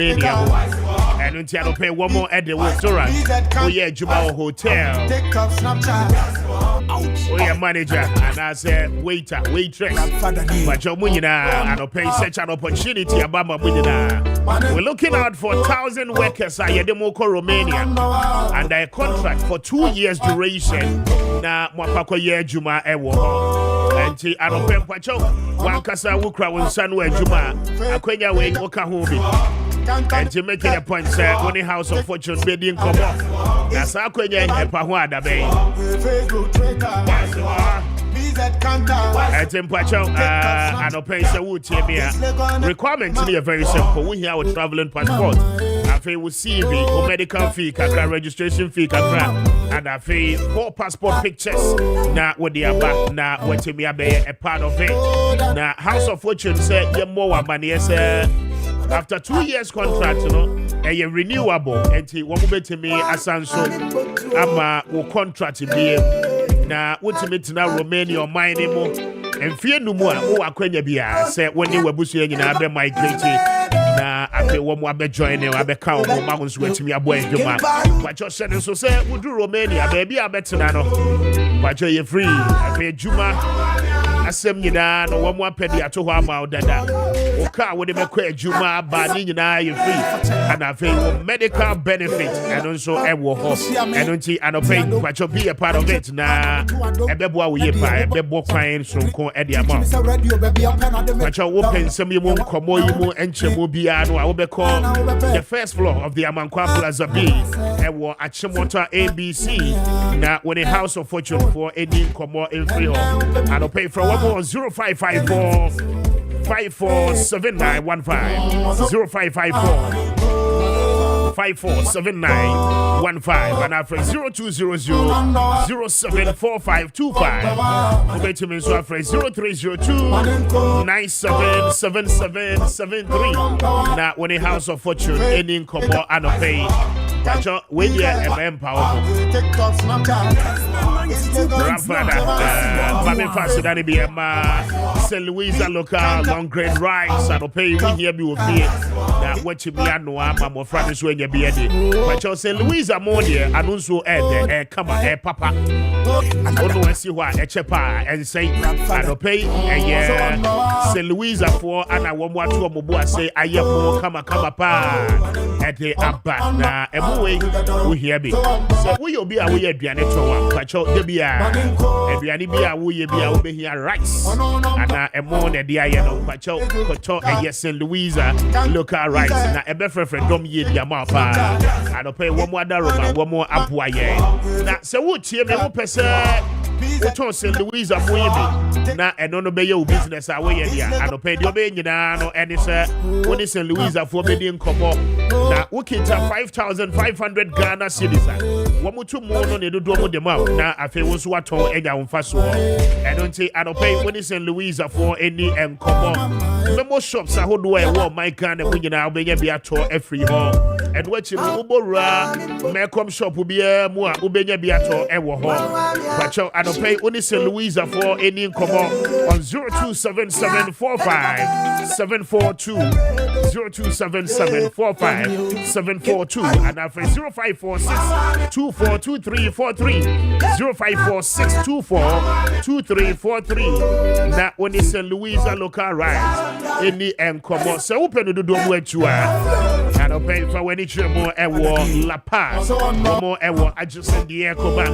and until I pay one more at the restaurant. Oh, yeah, Jubal Hotel. Oh, yeah, manager. And I said, waiter, waitress. But your money now, and I'll pay such an opportunity about my money now. We're looking out for 1,000 workers at Yedemoko, Romania, and a contract for 2 years duration. Now, Mwapako Ye Juma Ewo. And I don't pay Pacho. One Casa Wukra when Sunway Juma. Akwenya Wing Okahobi. And to make it a point, sir, only House of Fortune bidding come off. That's how Akwenya and Pahwada Bay. And in Pacho, I don't pay the wood here. Requirements are very simple. We have a traveling passport. I feel with CV, or medical fee, registration fee, and I feel 4 passport pictures. Now, what they are back, now, what to me, a part of it. Now, House of Fortune said, you're more money, after 2 years contract, you know, a renewable, and he won't be to me as so. I'm a contract here. Now, what's it now, Romania or mine anymore? And fear no more, oh, I couldn't be said when you were bushing in Abbey migrating. Now, I feel one more be joining, I be count more mountains with me, a boy, you man. But your sentence so say, would do Romania, baby, I bet Nano. But you're free, I pay Juma. I send you down, no one more penny at home about that. Okay, with the quay Juma, but you free. And I feel medical benefit and also a war and until I don't pay, but you'll be a part of it. Now, a bebo we buy a bebo fine from Co Eddie amount. But you're open some you won't come more and Chemobiano. I will be called the first floor of the Amankwa Plaza B. And war at Chemota ABC. Now, when a House of Fortune for any come more in free home, I don't pay for 1 more 0554 547915 0554 547915 and after 0200 074525 obey to me so after 0302 977773 now when a House of Fortune any income and a pay when you are empowered grandfather Kwame faster than be a St. Louisa local long grain rice and pay we here be with me that what you be no am more friends when you be a day but you St. Louisa more there and also come on papa I don't know see what a chepa and say I pay St. Louisa for and I want what to say I am come pa at the abba na we hear me so we will be away at Bianet but you be a we be here rice and a more than the iron but you could a yes St. Louisa local rice na a better friend don't ye the amount I don't pay 1 more daroma 1 more Appiah now so what here me person what St. Louisa for you na and no be your business away here I don't pay the obey no and it's when it's St. Louisa for me come up now we can 5,500 Ghana cedis one more 2 more no do them out now I feel was what on enya umfa so and don't say I don't pay when it's St. Louisa for any and come on memo shops I hold where war my kind of when now be a tour every home and what you ubora Malcolm shop will be a more ubenya be a tour ever home but I don't pay when it's St. Louisa for any come on 027745 027745 and after 0546 242343 0546 242343 now when it's St. Louisa local rights any and come on so open the door where you are and I'll pay for when it's more La Paz more I just send the echo back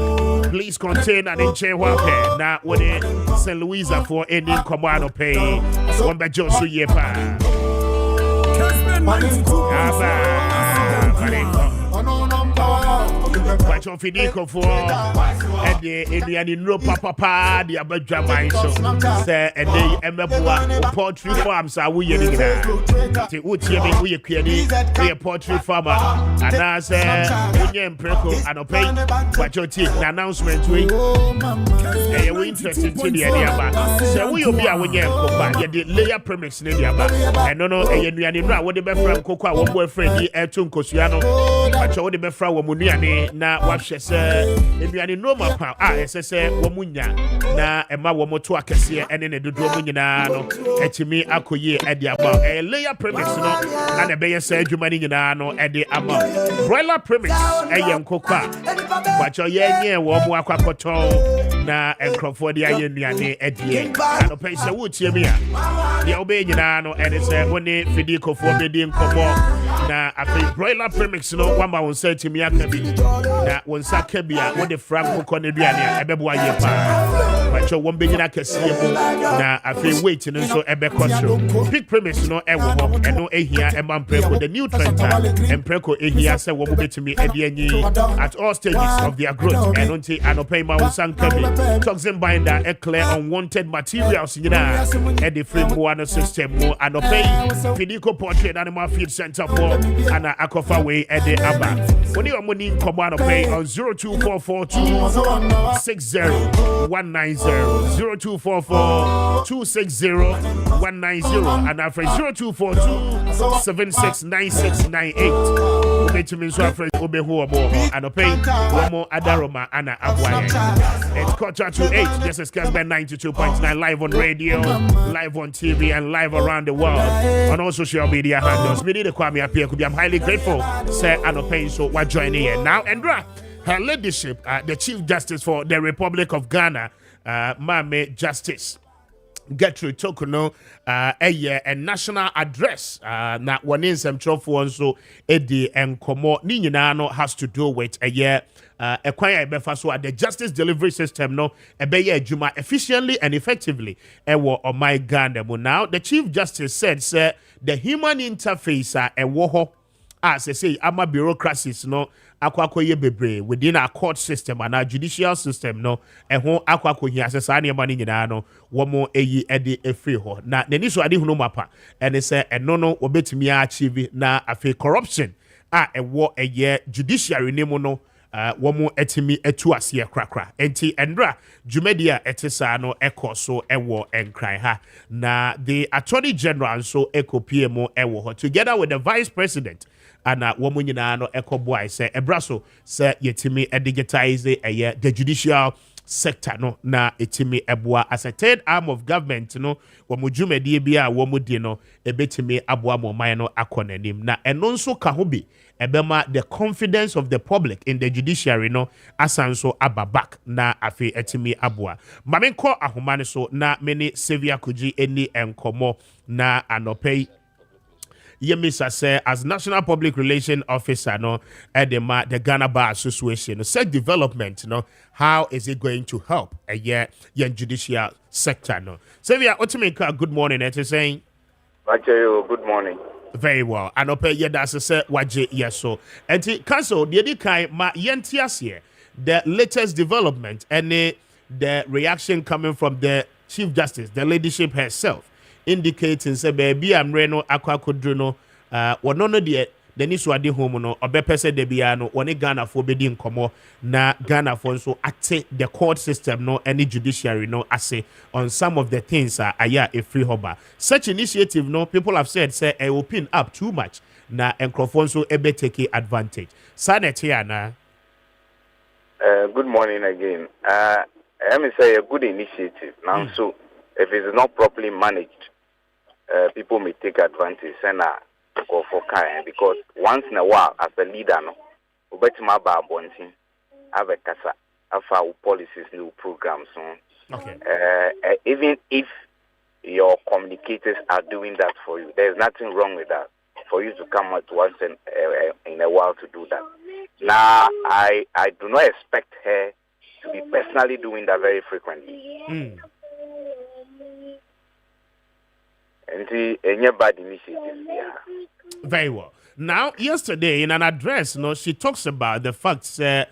please contain and in chair now when it's St. Louisa for any come on pay one by just so ye pa but your Finico for and the no papa, the Abadja mine so say and they emabua poultry farms are we getting that. The Uti we create a poultry farmer and I say Union Preco and pay but your teeth announcement we interested to the area so we will be a winner copa the layer premise in the and no and you are what the best friend cocoa one boyfriend the Tunco Siano Pacho de befra wo munuane na wahwe se eduane no mapa esese wo munya na ema wo moto akese ene ne dodo mu nyina no etimi akoye ede aba layer premise no na ne beye se adwuma ni nyina no ede ama broiler premise eye nkokwa Pacho ye nye wo mu akwakoton na enkrofo de aye nuane ede no pense wo tie mi a de obe nyina no ede se woni fidi kofo bedi nkomo na afi broiler premise no wamba won say timi akabi na won saka bia wo de franco koneduane a ebebo aye pa Pacho won benyina kese mu na afi weight no so ebe kosro big premise no ewo ho eno ehia ema mpreko the new trend mpreko ehia se wo betimi ede anyi at all stages of their growth and until anopai ma won sanka bi toxin binder a clear unwanted materials nyina e the free boano system mo anopai fidiko portrait animal feed center for ana akofa way ede aba oni omoni nkomo anopai on 024426019 024426019 and after 0242769698 betimi so after obehu obo anopai womo adaroma ana abwaye it's quarter to 8 this is Kessben 92.9 live on radio live on TV and live around the world on all social media handles me need Kwame Appiah Kubi. I'm highly grateful say anopai so what joining here now Andra her leadership the Chief Justice for the Republic of Ghana Mame Justice Gertrude Tokuno a national address na one in some trophy so edi enkomo ni nyina no has to do with a year a kwaya befa so the justice delivery system no ebeye adwuma efficiently and effectively ewo on my Ghana mo now the Chief Justice said sir the human interface ewo ho as I say ama bureaucracies no akwakoye bebre within our court system and our judicial system no eho akwakoye asesa na ema ni nyina no womo eyi ede efri ho na nani so ade hunu mapa ene se eno no obetimi achieve na afi corruption ewo eye judiciary nemu no womo etimi etu ase krakra enti endra jumedia etesa no ekoso ewo enkran ha na the Attorney General so ekopie mo ewo ho together with the Vice President ana womo nyina no ekoboa se ebraso se yetimi digitize the judicial sector no na etimi eboa as a third arm of government no womo dwumadi bia womo di no ebetimi aboa mo man no akonanim na eno nso ka ho bi ebema the confidence of the public in the judiciary no asanso ababak na afi etimi aboa mamenko ahomane so na many Sevia Kuji eni enkomo na anopai Yemisa say as National Public Relation Officer no edema the Ghana Bar Association said development no how is it going to help a year judicial sector no Sevia Otimeka good morning it is saying Maakye good morning very well and ope ye that say waje yes so and council the kai ma yentiasie the latest development and the reaction coming from the Chief Justice the leadership herself indicating say baby amre no akwakodru no wono no de ni so ade home no obepese de bia no woni Ghana fo bedi nkomo na Ghana fo so ate the court system no any judiciary no ase on some of the things aya a free hoba such initiative no people have said say I open up too much na enkrofo so ebe take advantage sanete ana good morning again I am say a good initiative now so if it is not properly managed people may take advantage and go for kind because once in a while as a leader no obetima ba bontin have a kasa afa policies new programs so okay even if your communicators are doing that for you there's nothing wrong with that for you to come out once in a while to do that now I do not expect her to be personally doing that very frequently and any bad initiatives. Yeah. Very well. Now, yesterday in an address, she talks about the fact that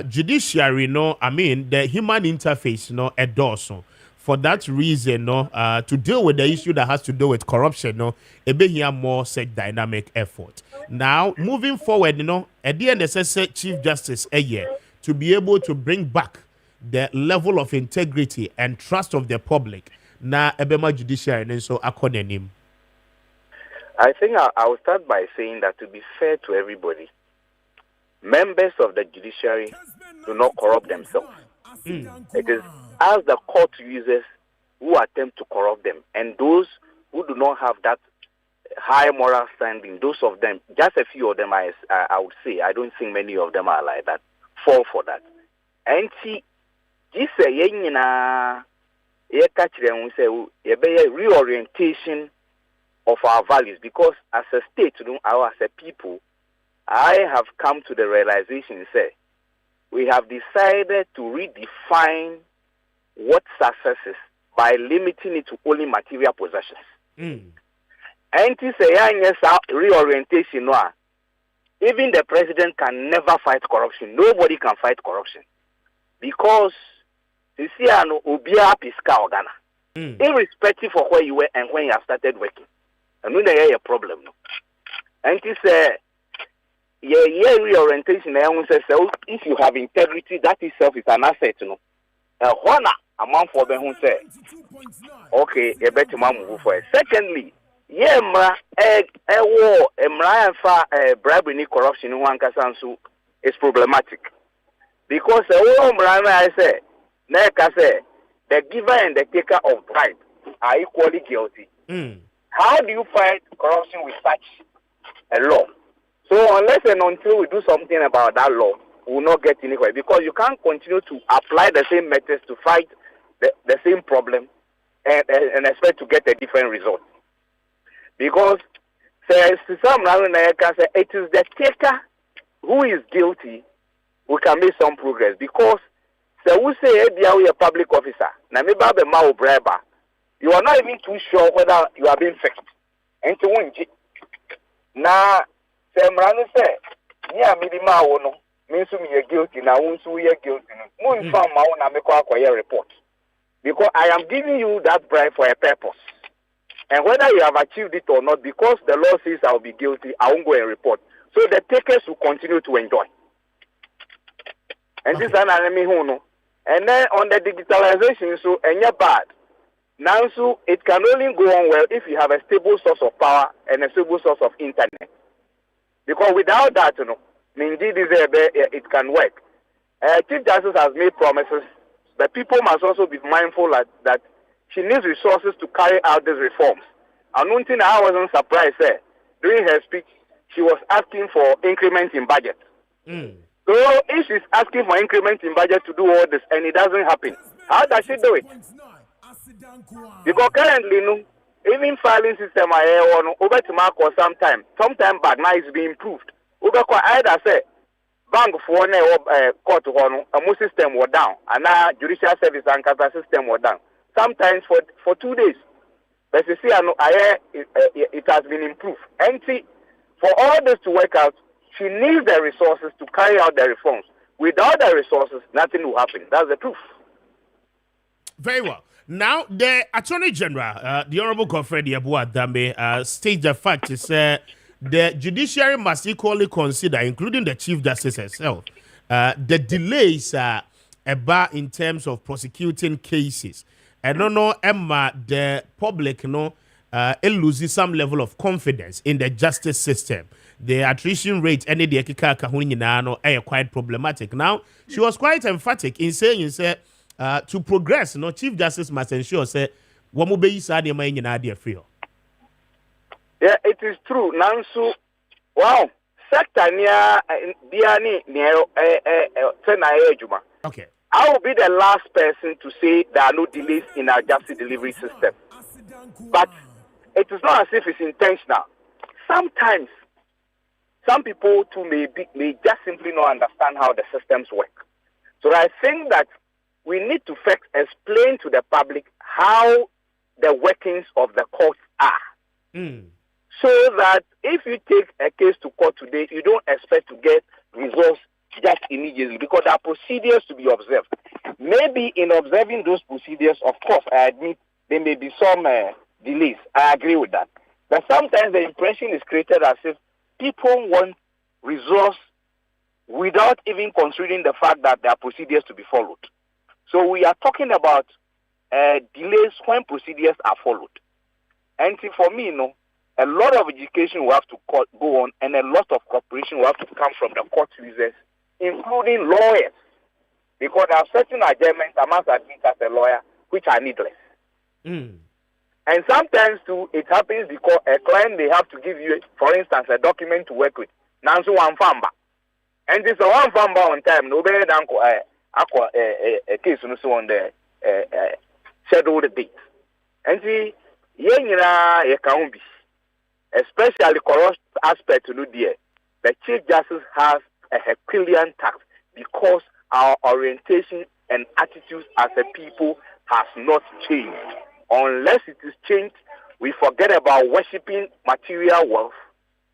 judiciary, the human interface, endorsement. For that reason, to deal with the issue that has to do with corruption, it be here more such dynamic effort. Now, moving forward, at the end, the Chief Justice a year to be able to bring back the level of integrity and trust of the public. Na ebema judiciary and so akonenim. I think I will start by saying that to be fair to everybody, members of the judiciary do not corrupt themselves. It is as the court users who attempt to corrupt them, and those who do not have that high moral standing, those of them, just a few of them, I would say, I don't think many of them are like that, fall for that. And see, this reorientation of our values, because as a state, as a people, I have come to the realization, say, we have decided to redefine what success is by limiting it to only material possessions. And to say, reorientation, even the president can never fight corruption. Nobody can fight corruption. Because, you see, Obia Pisca Ghana. Irrespective of where you were and when you have started working. And when there is a problem. And to say, reorientation, if you have integrity, that itself is an asset, honor amount for them who say, okay, you better move for it. Secondly, bribery corruption is problematic. Because I say, the giver and the taker of bribe are equally guilty. How do you fight corruption with such a law? So unless and until we do something about that law, we will not get anywhere. Because you can't continue to apply the same methods to fight the same problem and expect to get a different result. Because it is the taker who is guilty, we can make some progress. Because we say we are a public officer, you are not even too sure whether you are being fixed. And to win now, Semrano say, yeah, Midima no, means me are guilty, now we are guilty. Moon found my own Ameko report. Because I am giving you that bribe for a purpose. And whether you have achieved it or not, because the law says I will be guilty, I won't go and report. So the takers will continue to enjoy. And this is an enemy who know. And then on the digitalization, so and you're bad. Now, so it can only go on well if you have a stable source of power and a stable source of internet. Because without that, indeed, it can work. Chief Justice has made promises, but people must also be mindful that she needs resources to carry out these reforms. And one thing I wasn't surprised, during her speech, she was asking for increments in budget. So if she's asking for increments in budget to do all this and it doesn't happen, how does she do it? Because currently, even filing system over to mark or sometime back now is being improved. Over either say bank for court a system was down and now judicial service and capital system was down. Sometimes for 2 days. But you see, it has been improved. And see, for all this to work out, she needs the resources to carry out the reforms. Without the resources, nothing will happen. That's the truth. Very well. Now, the Attorney General, the Honorable Godfrey Yeboah Dambe, states the fact is the judiciary must equally consider, including the Chief Justice herself, the delays about in terms of prosecuting cases. I don't know, Emma, the public, it loses some level of confidence in the justice system. The attrition rate, any the are quite problematic. Now, she was quite emphatic in saying, to progress, Chief Justice must ensure, yeah, it is true. Nansu, wow, sector near Diani near Juma. Okay. I will be the last person to say there are no delays in our justice delivery system. But it is not as if it's intentional. Sometimes, some people too may just simply not understand how the systems work. So I think that we need to first explain to the public how the workings of the courts are. So that if you take a case to court today, you don't expect to get results just immediately, because there are procedures to be observed. Maybe in observing those procedures, of course, I admit there may be some delays. I agree with that. But sometimes the impression is created as if people want results without even considering the fact that there are procedures to be followed. So we are talking about delays when procedures are followed. And for me, a lot of education will have to go on and a lot of cooperation collaboration will have to come from the court users, including lawyers, because there are certain adjustments I must admit as a lawyer which are needless. And sometimes too, it happens because a client they have to give you, for instance, a document to work with. Now, so one famba, and this one famba on time. No better than a case on the scheduled date. And see, you can't be, especially corrupt aspect to do there. The Chief Justice has a Herculean task because our orientation and attitudes as a people has not changed. Unless it is changed, we forget about worshipping material wealth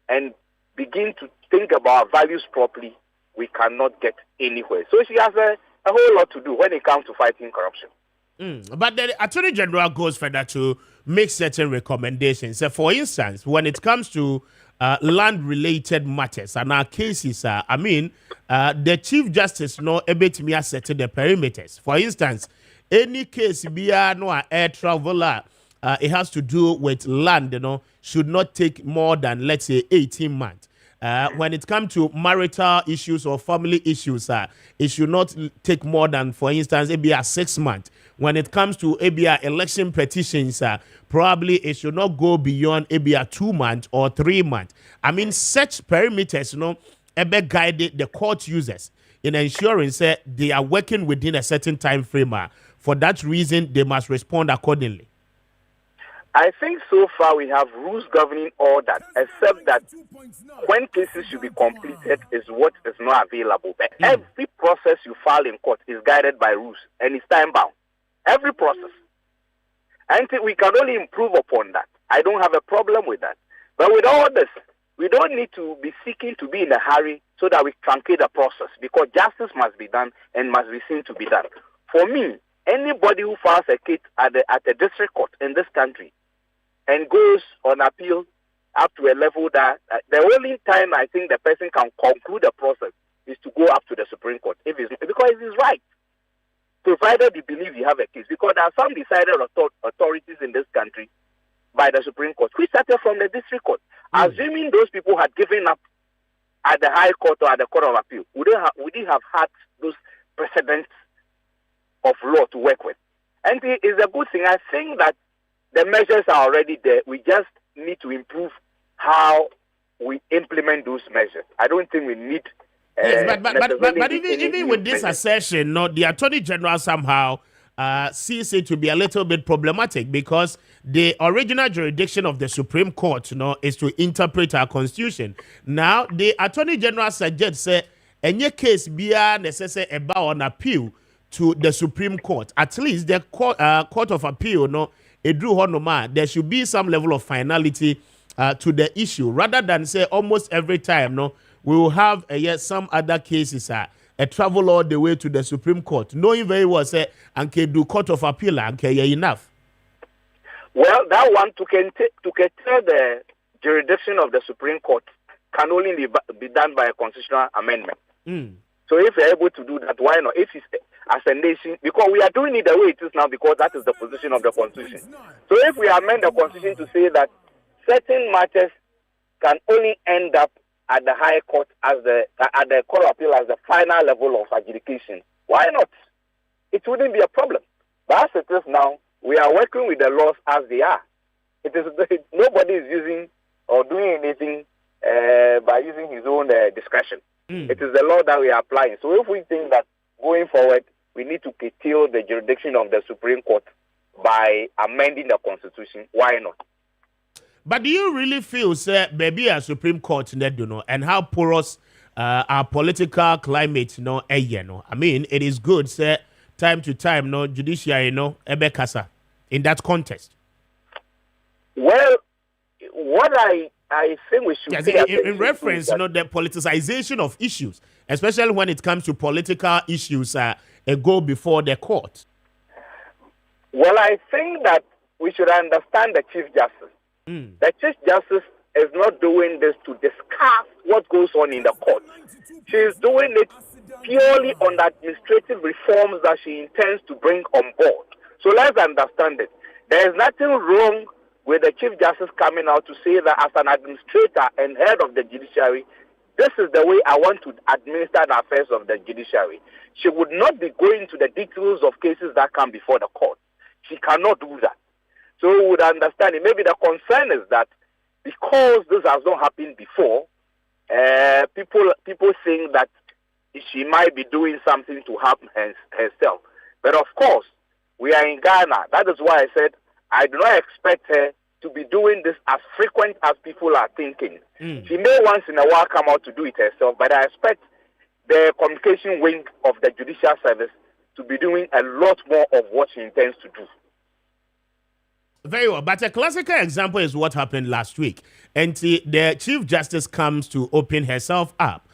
and begin to think about values properly. We cannot get anywhere. So she has a whole lot to do when it comes to fighting corruption. But the Attorney General goes further to make certain recommendations. So for instance, when it comes to land-related matters and our cases, the Chief Justice no able to me set the perimeters. For instance, any case be no air traveler, it has to do with land, should not take more than, let's say, 18 months. When it comes to marital issues or family issues, it should not take more than, for instance, maybe 6 months. When it comes to election petitions, probably it should not go beyond maybe 2 months or 3 months. Such perimeters, guide the court users in ensuring that they are working within a certain time frame. For that reason, they must respond accordingly. I think so far we have rules governing all that, except that when cases should be completed is what is not available. But every process you file in court is guided by rules and it's time bound. Every process. And we can only improve upon that. I don't have a problem with that. But with all this, we don't need to be seeking to be in a hurry so that we truncate the process, because justice must be done and must be seen to be done. For me, anybody who files a case at the district court in this country and goes on appeal up to a level that the only time I think the person can conclude the process is to go up to the Supreme Court because it is right, provided you believe you have a case. Because there are some decided authorities in this country by the Supreme Court which started from the district court. Assuming those people had given up at the High Court or at the Court of Appeal, would they have had those precedents of law to work with? And it is a good thing. I think that the measures are already there. We just need to improve how we implement those measures. I don't think we need. But even with this assertion, the Attorney General somehow sees it to be a little bit problematic, because the original jurisdiction of the Supreme Court, is to interpret our Constitution. Now, the Attorney General suggests that any case be necessary about on appeal to the Supreme Court. At least the Court of Appeal, there should be some level of finality to the issue, rather than say almost every time, we will have some other cases travel all the way to the Supreme Court, knowing very well say and can do Court of Appeal and enough. Well, that one to curtail the jurisdiction of the Supreme Court can only be done by a constitutional amendment. So if you're able to do that, why not? If it's as a nation, because we are doing it the way it is now, because that is the position of the Constitution. So if we amend the Constitution to say that certain matters can only end up at the High Court at the Court of Appeal as the final level of adjudication, why not? It wouldn't be a problem. But as it is now, we are working with the laws as they are. Nobody is using or doing anything by using his own discretion. It is the law that we are applying. So if we think that going forward, we need to curtail the jurisdiction of the Supreme Court by amending the Constitution, why not? But do you really feel, sir, maybe a Supreme Court, and how porous our political climate, it is good, sir, time to time, judiciary, ebekasa, in that context? Well, what I think we should in reference, the politicization of issues, especially when it comes to political issues, go before the court. Well, I think that we should understand the Chief Justice. The Chief Justice is not doing this to discuss what goes on in the court. She is doing it purely on the administrative reforms that she intends to bring on board. So let's understand it. There is nothing wrong with the Chief Justice coming out to say that as an administrator and head of the judiciary, this is the way I want to administer the affairs of the judiciary. She would not be going to the details of cases that come before the court. She cannot do that. So we would understand it. Maybe the concern is that because this has not happened before, people think that she might be doing something to help herself. But of course, we are in Ghana. That is why I said I do not expect her to be doing this as frequent as people are thinking. She may once in a while come out to do it herself, but I expect the communication wing of the judicial service to be doing a lot more of what she intends to do. Very well, but a classical example is what happened last week. And the Chief Justice comes to open herself up.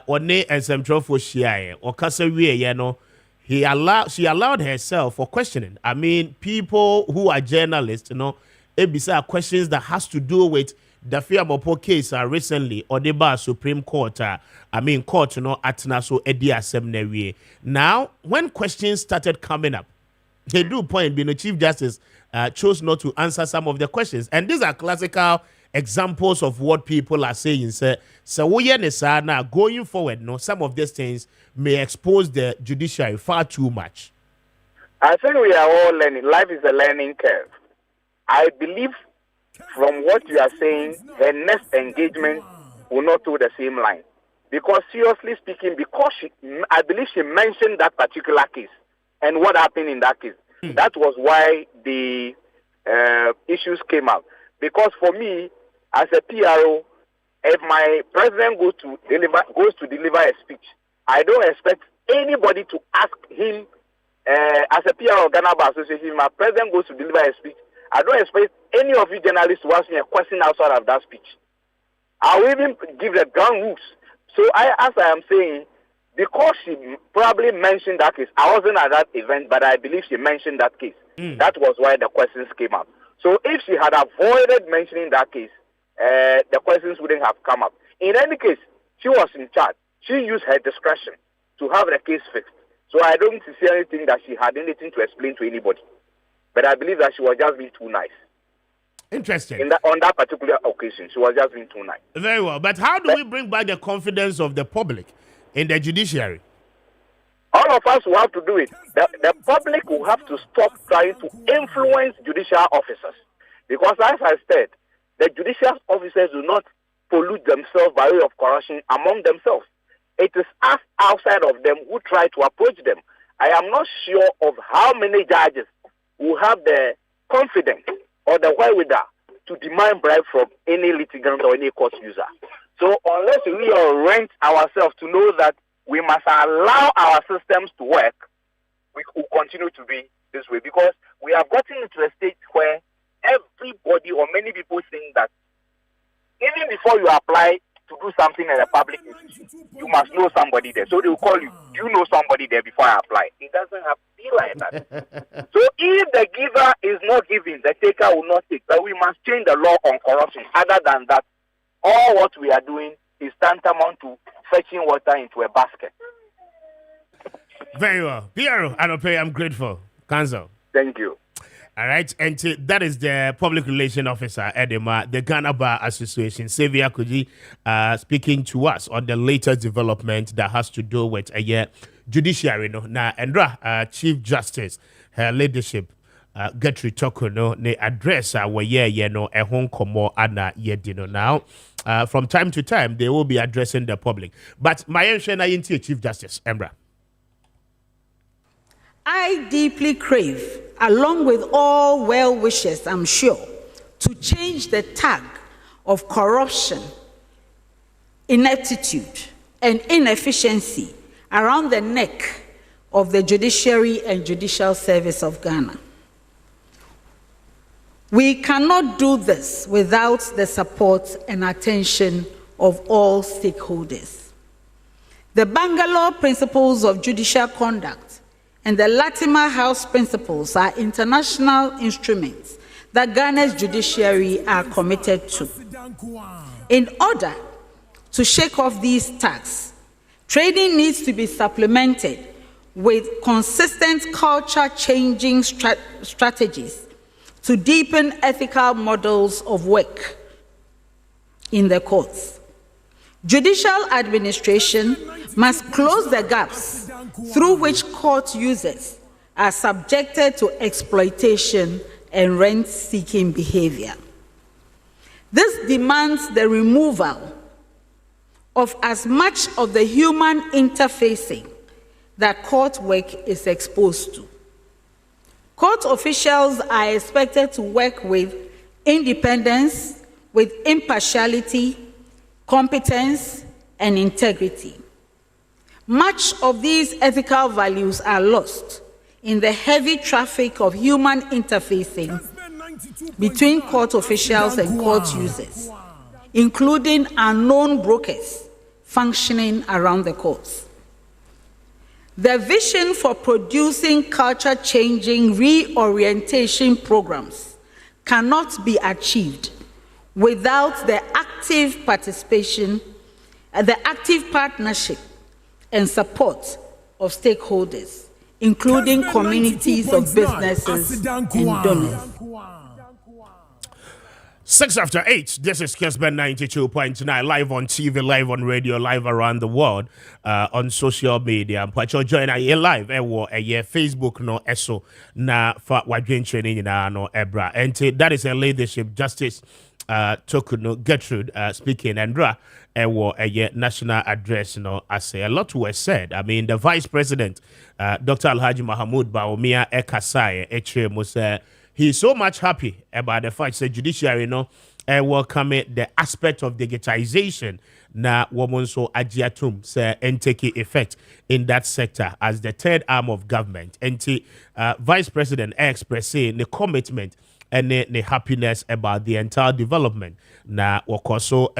One and some for Shia or Kasawi, you know, she allowed herself for questioning. I mean, people who are journalists, you know, ebisa questions that has to do with the Fiamopo case recently or the bar Supreme Court. Court, you know, at Naso Edia Seminary. Now, when questions started coming up, they do point being the Chief Justice chose not to answer some of the questions. And these are classical examples of what people are saying. So now going forward, no, some of these things may expose the judiciary far too much. I think we are all learning. Life is a learning curve. I believe from what you are saying, her next engagement will not do the same line. Because seriously speaking, I believe she mentioned that particular case and what happened in that case. That was why the issues came out. Because for me, as a PRO, if my president goes to deliver a speech, I don't expect anybody to ask him, as a PRO of Ghana Bar Association, if my president goes to deliver a speech, I don't expect any of you journalists to ask me a question outside of that speech. I will even give the ground rules. So as I am saying, because she probably mentioned that case, I wasn't at that event, but I believe she mentioned that case. That was why the questions came up. So if she had avoided mentioning that case, the questions wouldn't have come up. In any case, she was in charge. She used her discretion to have the case fixed. So I don't see anything that she had anything to explain to anybody. But I believe that she was just being too nice. Interesting. On that particular occasion, she was just being too nice. Very well. But how do we bring back the confidence of the public in the judiciary? All of us will have to do it. The public will have to stop trying to influence judicial officers. Because as I said, the judicial officers do not pollute themselves by way of corruption among themselves. It is us outside of them who try to approach them. I am not sure of how many judges who have the confidence or the wherewithal to demand bribe from any litigant or any court user. So unless we orient ourselves to know that we must allow our systems to work, we will continue to be this way. Because we have gotten into a state where everybody or many people think that even before you apply to do something in a public institution, you must know somebody there. So they will call you, do you know somebody there before I apply? It doesn't have to be like that. So if the giver is not giving, the taker will not take. But we must change the law on corruption. Other than that, all what we are doing is tantamount to fetching water into a basket. Very well. Piero Anope, I'm grateful. Counsel. Thank you. All right, and that is the public relations officer, Edema, the Ghana Bar Association, Appiah Kubi, speaking to us on the latest development that has to do with judiciary. No, now, Andra, Chief Justice, her leadership, Getri Toko, no, ne address where no a home komo ana yedino now. From time to time, they will be addressing the public. But my answer Chief Justice, Embra. I deeply crave, along with all well wishers, I'm sure, to change the tag of corruption, ineptitude, and inefficiency around the neck of the judiciary and judicial service of Ghana. We cannot do this without the support and attention of all stakeholders. The Bangalore Principles of Judicial Conduct and the Latimer House Principles are international instruments that Ghana's judiciary are committed to. In order to shake off these tags, training needs to be supplemented with consistent culture-changing strategies to deepen ethical models of work in the courts. Judicial administration must close the gaps through which court users are subjected to exploitation and rent-seeking behavior. This demands the removal of as much of the human interfacing that court work is exposed to. Court officials are expected to work with independence, with impartiality, competence, and integrity. Much of these ethical values are lost in the heavy traffic of human interfacing between court officials and court users, including unknown brokers functioning around the courts. The vision for producing culture-changing reorientation programs cannot be achieved without the active participation, the active partnership and support of stakeholders, including communities of businesses and donors. 6:08. This is Kessben 92.9, live on TV, live on radio, live around the world, on social media. Mpacho join a live Facebook no eso na fa wadwen training na no ebra. And that is a leadership justice Tokuno Gertrude speaking and a national address, I say a lot was said. I mean, the Vice President, Dr. Alhaji Mahamudu Bawumia Ekasai, he's so much happy about the fact that judiciary, welcome the aspect of digitization na woman so ajiatum say and take effect in that sector as the third arm of government. And Vice President expressing the commitment and the happiness about the entire development. Na wakoso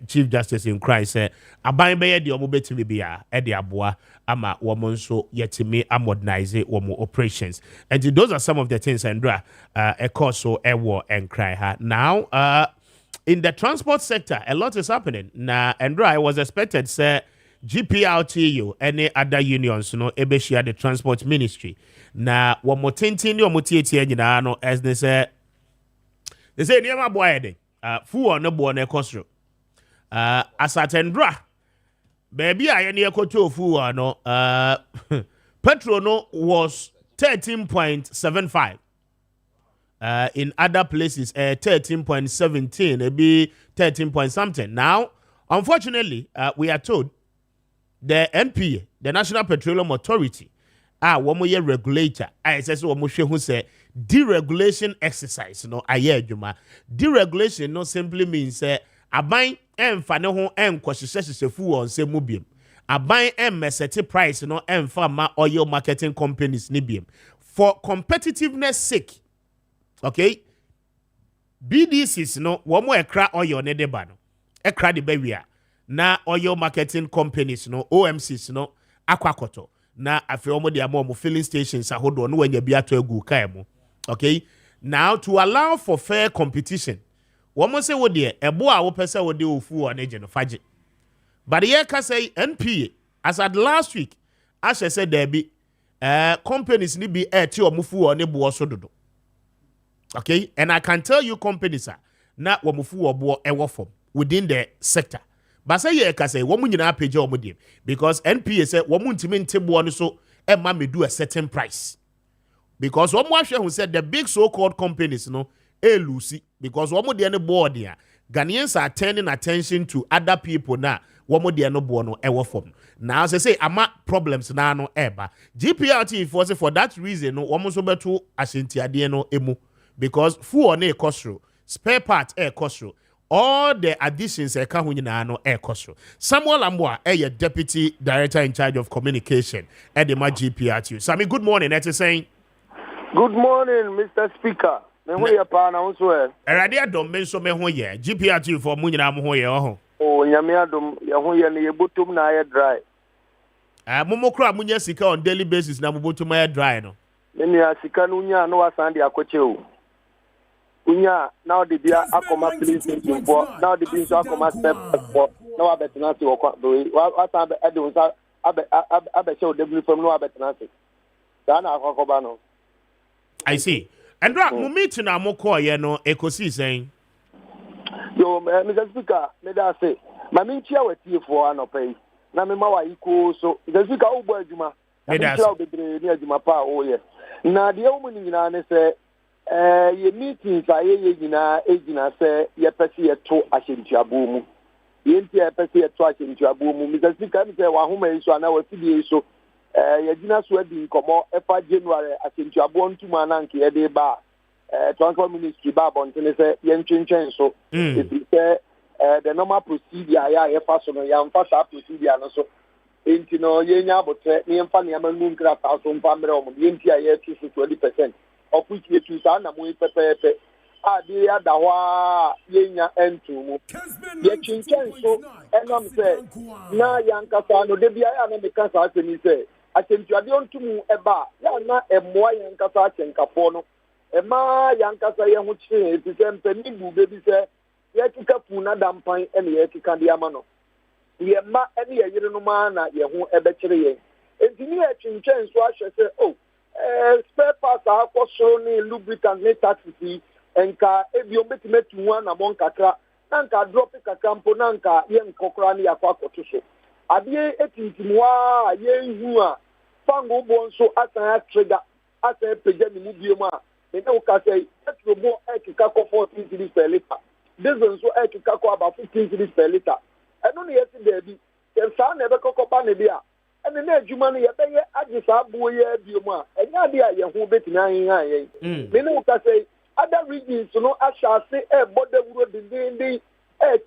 Chief Justice in Christ say aban beye de omobetimi bia e de aboa ama woman so yetimi modernize womo operations. And those are some of the things Andra ekoso ewo and cry ha. Now in the transport sector a lot is happening. Na Andra I was expected say GPRTU any other unions ebe share the transport ministry. Na womo tintini womo tietie nyina no as they say niema boy de fu on no boy na ekosro asatendra baby aye na ekoto fu no petrol no was 13.75 in other places 13.17 maybe 13 point something. Now unfortunately we are told the NPA, the National Petroleum Authority, womo ye regulator I say so womo hwe hu say deregulation exercise aye adwuma. Deregulation no simply means aban emfa ne ho enkohyehyehye fu on se mu biem. Aban meseti price emfa ma oil marketing companies ni biem for competitiveness sake. Okay, BDCs womo ekra oil ne deba no ekra de bewia na oil marketing companies OMCs akwakoto na afi omo de amo filling stations ahodo no wanya bi ato agu kai mo. Okay, now to allow for fair competition womo say wo de ebo a wo pese wo de ofu on agent faje. But here can say NPA as at last week as I said there be companies ni be ti omufu on ebo so dodo. Okay, and I can tell you companies are na womufu obo ewo form within the sector. But say ye can say womu nyina page omo because NPA say womu ntimi ntebo no so e ma me do a certain price. Because one more who said the big so-called companies, Lucy, because one more the board here, Ghanaians are turning attention to other people now. One more the no board no ever form. Now as I say, I'm at problems now no ever. GPRT for that reason no one more so better ashinti adieno emu because full on a costro, spare part air costro. All the additions I can't win no air costro. Samuel Amwa, a deputy director in charge of communication at the GPRT. Sammy, good morning. That's saying. Good morning, Mr. Speaker. Me ho ye pa na so e. Erade adom me so me ho ye. GPRT for mu nyina mo ho ye ho. Oh, nyame adom ye ho ye ne ye botom na ye dry. Momo kra munya sika on daily basis na mo botom ye dry no. Me ni sika no nya no wasan de akoche o. Unya now the bia akoma police station for now the bin so akoma step for now abetena se wo wasan be edun sa abe show w from no abetena se. Da na akokoba no. I see. And mu meeting na mo call ye no ekosi saying. Yo, Mr. Speaker, me da say Mami chia wetie for anopay. Na me ma wa iko so. Zazika ubo adwuma. Na chia bebre ni adwuma pa o ye. Na de o mu ni nyina ne se ye meetings aye nyina ejina se ye pese ye to ahyentuabo mu. Ye ntia ye pese ye to ahyentuabo mu. Zazika mi se wa homa iso ana wa fidie iso. Ye jina so adi nkomo efa January ahyentuabo ntuma na nke ye de ba. Transport Ministry ba bontene se ye ntwentwen so. The normal procedure ya so no ya mfa sa procedure no so enti no ye nya abotre ne mfa ne amanu nkra ta so mfa mre o ye enti ya 20% of which ye tu sa na mo pepepe a de ya da hwa ye nya entu mu ye chinchen so enam se na ya nkasa no de bia ya na me kasa asemi se atentu ade ontumu eba ya na emoa ya nkasa achenkafo no ema ya nkasa ye ho chire eti se mpani bu bebi se ye kika puna dampan ene ye kika de ama no ye ma ene ye yire no ma na ye ho ebe kire ye enti ni ye twintwen so ahwe se spare parts akosoro ni lubricant ni taxi enka ebi obetimeti hu na mon kakra na nka drop kakra mpo na nka ye nkokora ni yakwa akoto so ade etintimwa ye hu a fango bo nso asan trigger asan peja ni mu biom a me na uka say petrobo ekika ko 14 cedis per liter. Diesel so ekika ko about 15 cedis per liter. Eno ne yesi debi. Dem sa na ebe kokoba ne bia. Ene na adwuma no ye be ye agisa abo ye biom a. Enya de a ye ho betimi ahen ye. Me na uka say other regions no ashase border wuro dindindi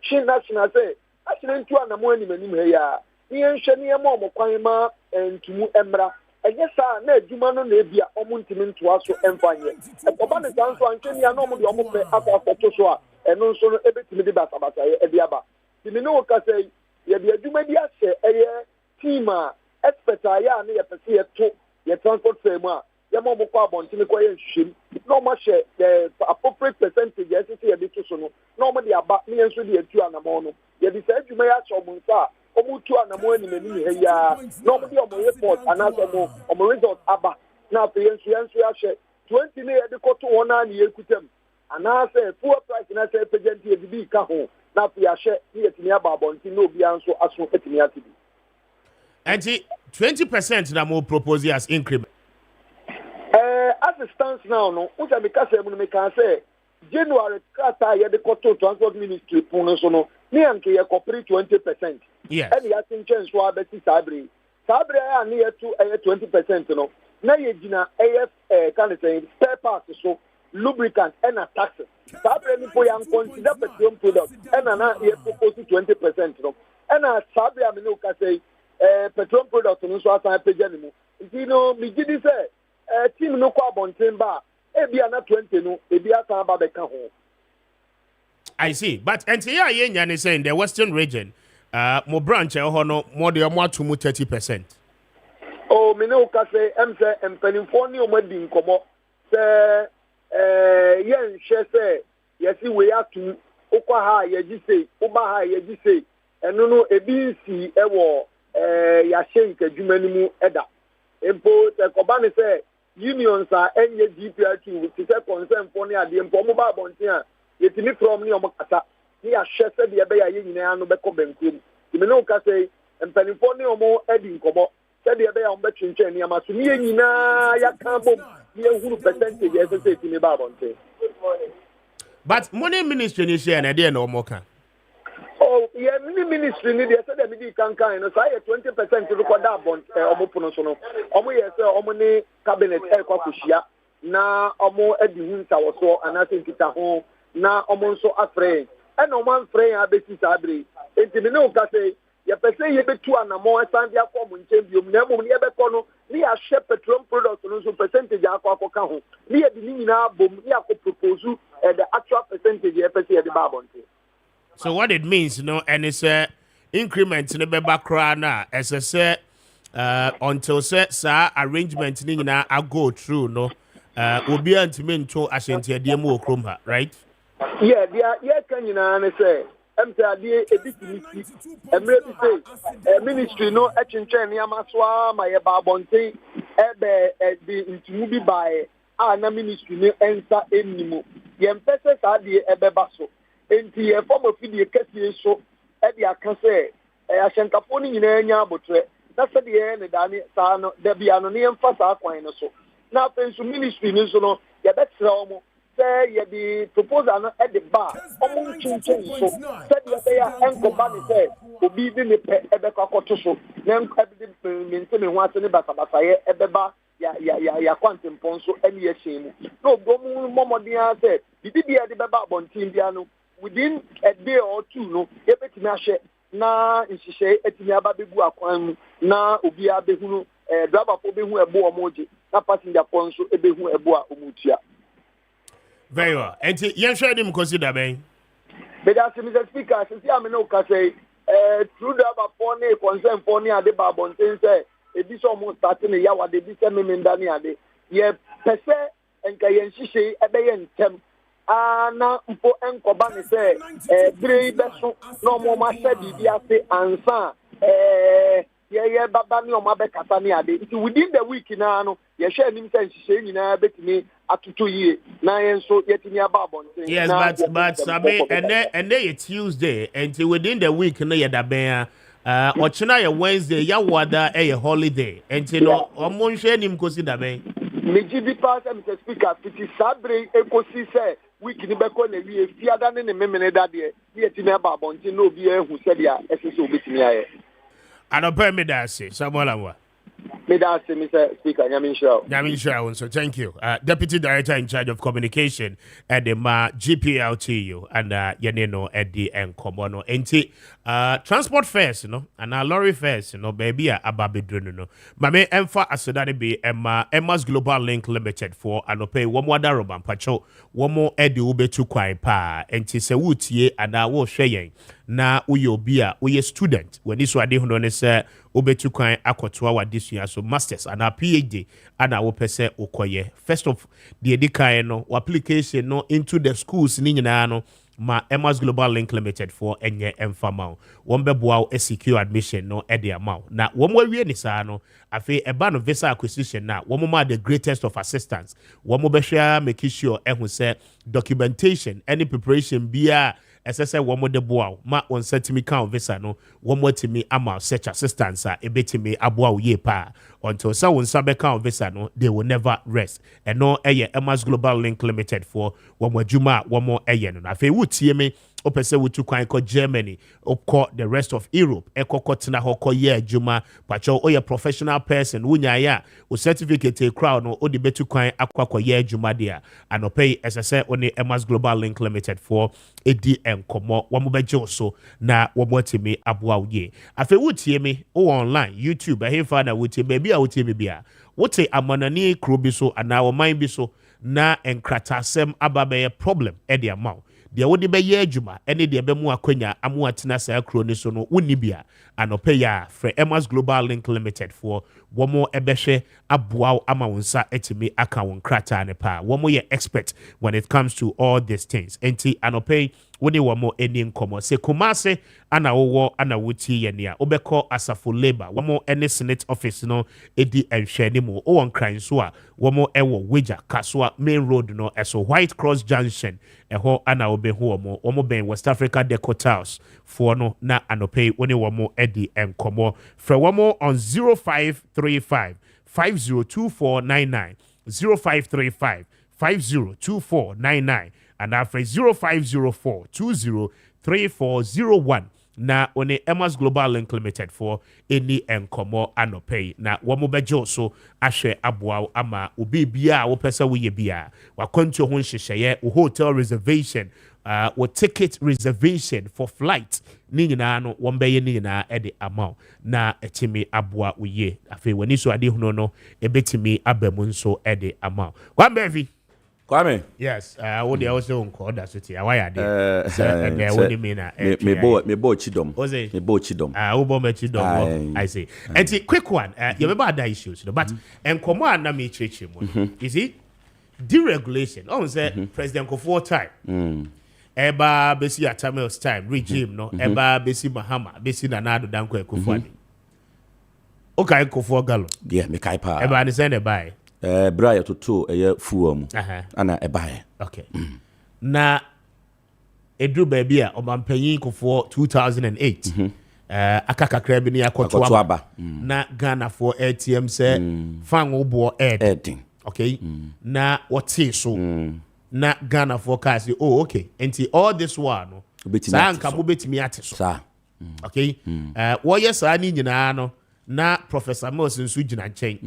chi national say actually ntu anamo animanim he ya. Ni enhwe ne mo omokwan ma ntumu emra. Enye sa na adwuma no na ebia omuntimi ntoa so emfanye ekoba ne sanso antweni ya no mo de omo pe akwato so a eno nso no ebetimi de basabasa ye ebiaba timi no ka say ye de adwuma di ase eye team a expert ya na ye pese ye to ye transport firm a ye mo mo kwa abontimi kwa ye hwim no mo hye the appropriate percentage ye sisi ye de to so no mo de aba ne nso de atu anamo no ye de sa adwuma ya so mo nsa omutu anamo ni meni he ya no mo de omo report anasa mo omo result aba na pe yensu ya hye 20 ne ye de koto wona na ye kutam anasa fuel price na say pagent ye bi ka ho na pe ya hye ni yetimi aba abonti no bia nso aso etimi atibi anti 20% na mo propose as increment as it stands now no uta me ka say mo me kan say January kata ye de koto transport ministry pun so no ni anke ye cooperate 20%. Yes. And you think chance to abeti sabre. Sabre ya ni to 20% no. Na ye gina AF kind of saying spare parts so lubricant and a taxes. Sabre ni po yan consider petroleum product and na ye propose 20% no. And a sabre am no ka say petroleum product no so asan page ni mu. You know me gidi say team no kwa bonten ba ebi ana 20 no ebi asan ba be ka ho. I see. But and here ye say in the western region mo branch no more de mo atumu 30%. Oh, me no ka say em say empanimfo ni o madi nkomo say yen hye say yesi we atu okwa ha ye gi say oba ha ye gi say eno no ebi nsi ewo ya hye nkadwuma ni mu eda empo te koba ne say unions are enye GPR2 ti say concern for ni ade empo mo ba bonten a yetimi from ni o makata ni ya hye say de be ya ye nyina no be ko benkum me no ka say empanimfo ni o mo edi nkomo say de be ya o be twentwen ni amaso ni nyina ya kan bom ni ehuru percentage ya say ti me ba bonten. But money ministry ni share na dey na o mo kan. Oh, yeah, ministry ni dey say dem di kan no say 20% record bond omo pono so no omo ye say omo ni cabinet kwa kushia na omo edi hu nta wo so anase nkita ho na omo nso afre e no man frɛ abeti sabre enti me no ka say ye pese ye betu anamo asande akọ mo nche biom na emom ye bekọ no ni ya hye petroleum product no so percentage akọ ka ho ni ye di ni nyina bom ni akọ propose the actual percentage ye pese ye de ba bonte. So what it means, and it's increment in the background na as I say until say arrangement ni na I go through obi antime nto asente ade mu okrom ha, right? Yeah, yeah kan nyina na say em say ade editimi emre bi say ministry no etwentwen ni amasoa ma ye ba bonten ebe di ntumu bi bae na ministry ni ensa enimu ye mpese sa ade ebe ba so enti ye form of the kesi so ɛde aka sɛ ahyɛnkafo no nyinaa nya abotrɛ na sɛdeɛ ne dane saa no da bia no ne yɛmfa saa kwan no so na afei nso ministry no nso no yɛbɛkyerɛ ɔmo sɛ yɛde proposal no ɛde ba ɔmo nkyɛnkyɛn so sɛdeɛ ɛbɛyɛ ɛnkɔba ne sɛ obi de ne pɛ ɛbɛkɔ akɔto so na ɛde mente ne ho ase ne basabasayɛ ɛbɛba yɛakwantempɔn so ɛne yɛhyɛn mu na ɔmo mmɔmmɔden ara sɛ bibi bia yɛde bɛba abɔnten bia no within a day or two no yɛbɛtumi ahyɛ na nhyehyɛ etimi aba bebu akwan mu na obi abehunu driver fo behu ebo omoje na passenger fo nso ebehu ebo a omutua. Very well. Enti yen hwe dem consider ben. But as Mr. Speaker, since I know ka say true driver fo ne concern fo ne ade ba bonten say ebi so mo start ne ya wade bi se memenda ne ade ye pese enka yen hyehyɛ ebeye ntem na mpo enkoba ne se bere beso no mo ma se bibia se ansa ye baba ne o ma be kasa ne ade nti within the week na no ye hwe anim se nhyehyɛ nyina betimi atutu yie na yen so yetimi aba abonten. Yes, but sabe and day Tuesday and within the week no ye da ben ochina ye Wednesday ya wada a holiday and no omo nhwe anim kosi da ben. Meji bi pass Mr. Speaker fiti sabre ekosi se week ni beko na wie fiada ne ne memene dade ye timi aba abonten no obi ehu se dia esese obetimi aye. Anope me da se Samuel Anwa. Me da se Mr. Speaker Nyamin Shao. So thank you. Deputy Director in charge of communication at the GPLTU and Yaneno at the Enkomono. Enti transport fares, and our lorry fares, baby ababidrunu no. Mame emfa asodani be Emma's Global Link Limited for anope womo daroban pacho womo edi ube tu kwai pa enti se wutie ana wo hwe na uye obi a uye student when so ade hono ne se obetu kwan akotoa wadesua so masters and a PhD ana wo pese okoye first of the edikan no application no into the schools ni nyina no ma Emma's Global Link Limited for enye emfama won beboa secure admission no e de amount na won wawie ni saa no afi eba no visa acquisition na won ma the greatest of assistance won mo behwea make sure ehu se documentation any preparation bia SSA womo de boa ma on setimi kan visa no womo timi ama search assistance a ebetimi aboa ye pa until so won sabe kan visa no they will never rest and no eye Emma's Global Link Limited for womo adwuma womo eye no afi wutie me opese wutu kwan ko Germany opko the rest of Europe ekoko tena hoko ye adwuma pacho oye professional person wunya ya o certificate crowd no odi betu kwan akwa ye adwuma dia anope SSA oni Emma's Global Link Limited for edi enkomo wamo beje so na wamo timi aboa ye afi wutie me o online YouTube ahemfa na wutie baby a wutie me bia wote amanani kro bi so ana wo man bi so na enkratasem ababe problem e de amount dia wodi be ye adwuma ene dia be mu akwanya amu atena sa akro ni so no woni bia anope ya frɛ Emma's Global Link Limited for womo ebehwe aboa ama wonsa etimi aka won krata ne pa womo ye expert when it comes to all these things enti anope woni womo eni nkomo se Kumase ana wowo ana wuti ye nia obekɔ asafo labor womo ene senate office no edi enhwɛ ni mu o won kran so a womo ewo Weja Kaswa main road no eso White Cross Junction eho ana obehu womo ben West Africa Deco Towers for no na anope woni womo edi enkomo frɛ womo on 0535 502499 0535 502499 and after 0504 203401 na one Emma's Global Link Limited for any enkomo anope na womo bejo so ahwe aboa ama obi bia wo pesa wo ye bia wa konto ho hyehyeye wo hotel reservation wo ticket reservation for flight ni nyina no won beye ni nyina e de amount na etimi aboa wo ye afi wani so ade huno no ebetimi abamu nso e de amount Kwame Kwame. Yes, what they also call that city. Why are they? Me bo chidom. Me bo chidom. Ubo me chidom. I say. And see, quick one. You remember other issues, but and come on, na me church you see, deregulation. Oh, say President Kufuor time. Eba besi Atamel's time regime no. Eba besi Mahama besi Nanado Danko Kufuor. Okay, Kufuor Gallo. Yeah, me kai pa. Eba understand buy. Braya to two a fuum. Ana ebaye. Okay. Na edru baby a omampanyin kofo 2008 aka kakra bi ne akoto aba na Ghana for ATM say fan obo ed okay na what so na Ghana for cars oh okay enti all this one no sa anka mo betimi ate so okay wo yes ani nyina no na Professor Mills nsu gina nchen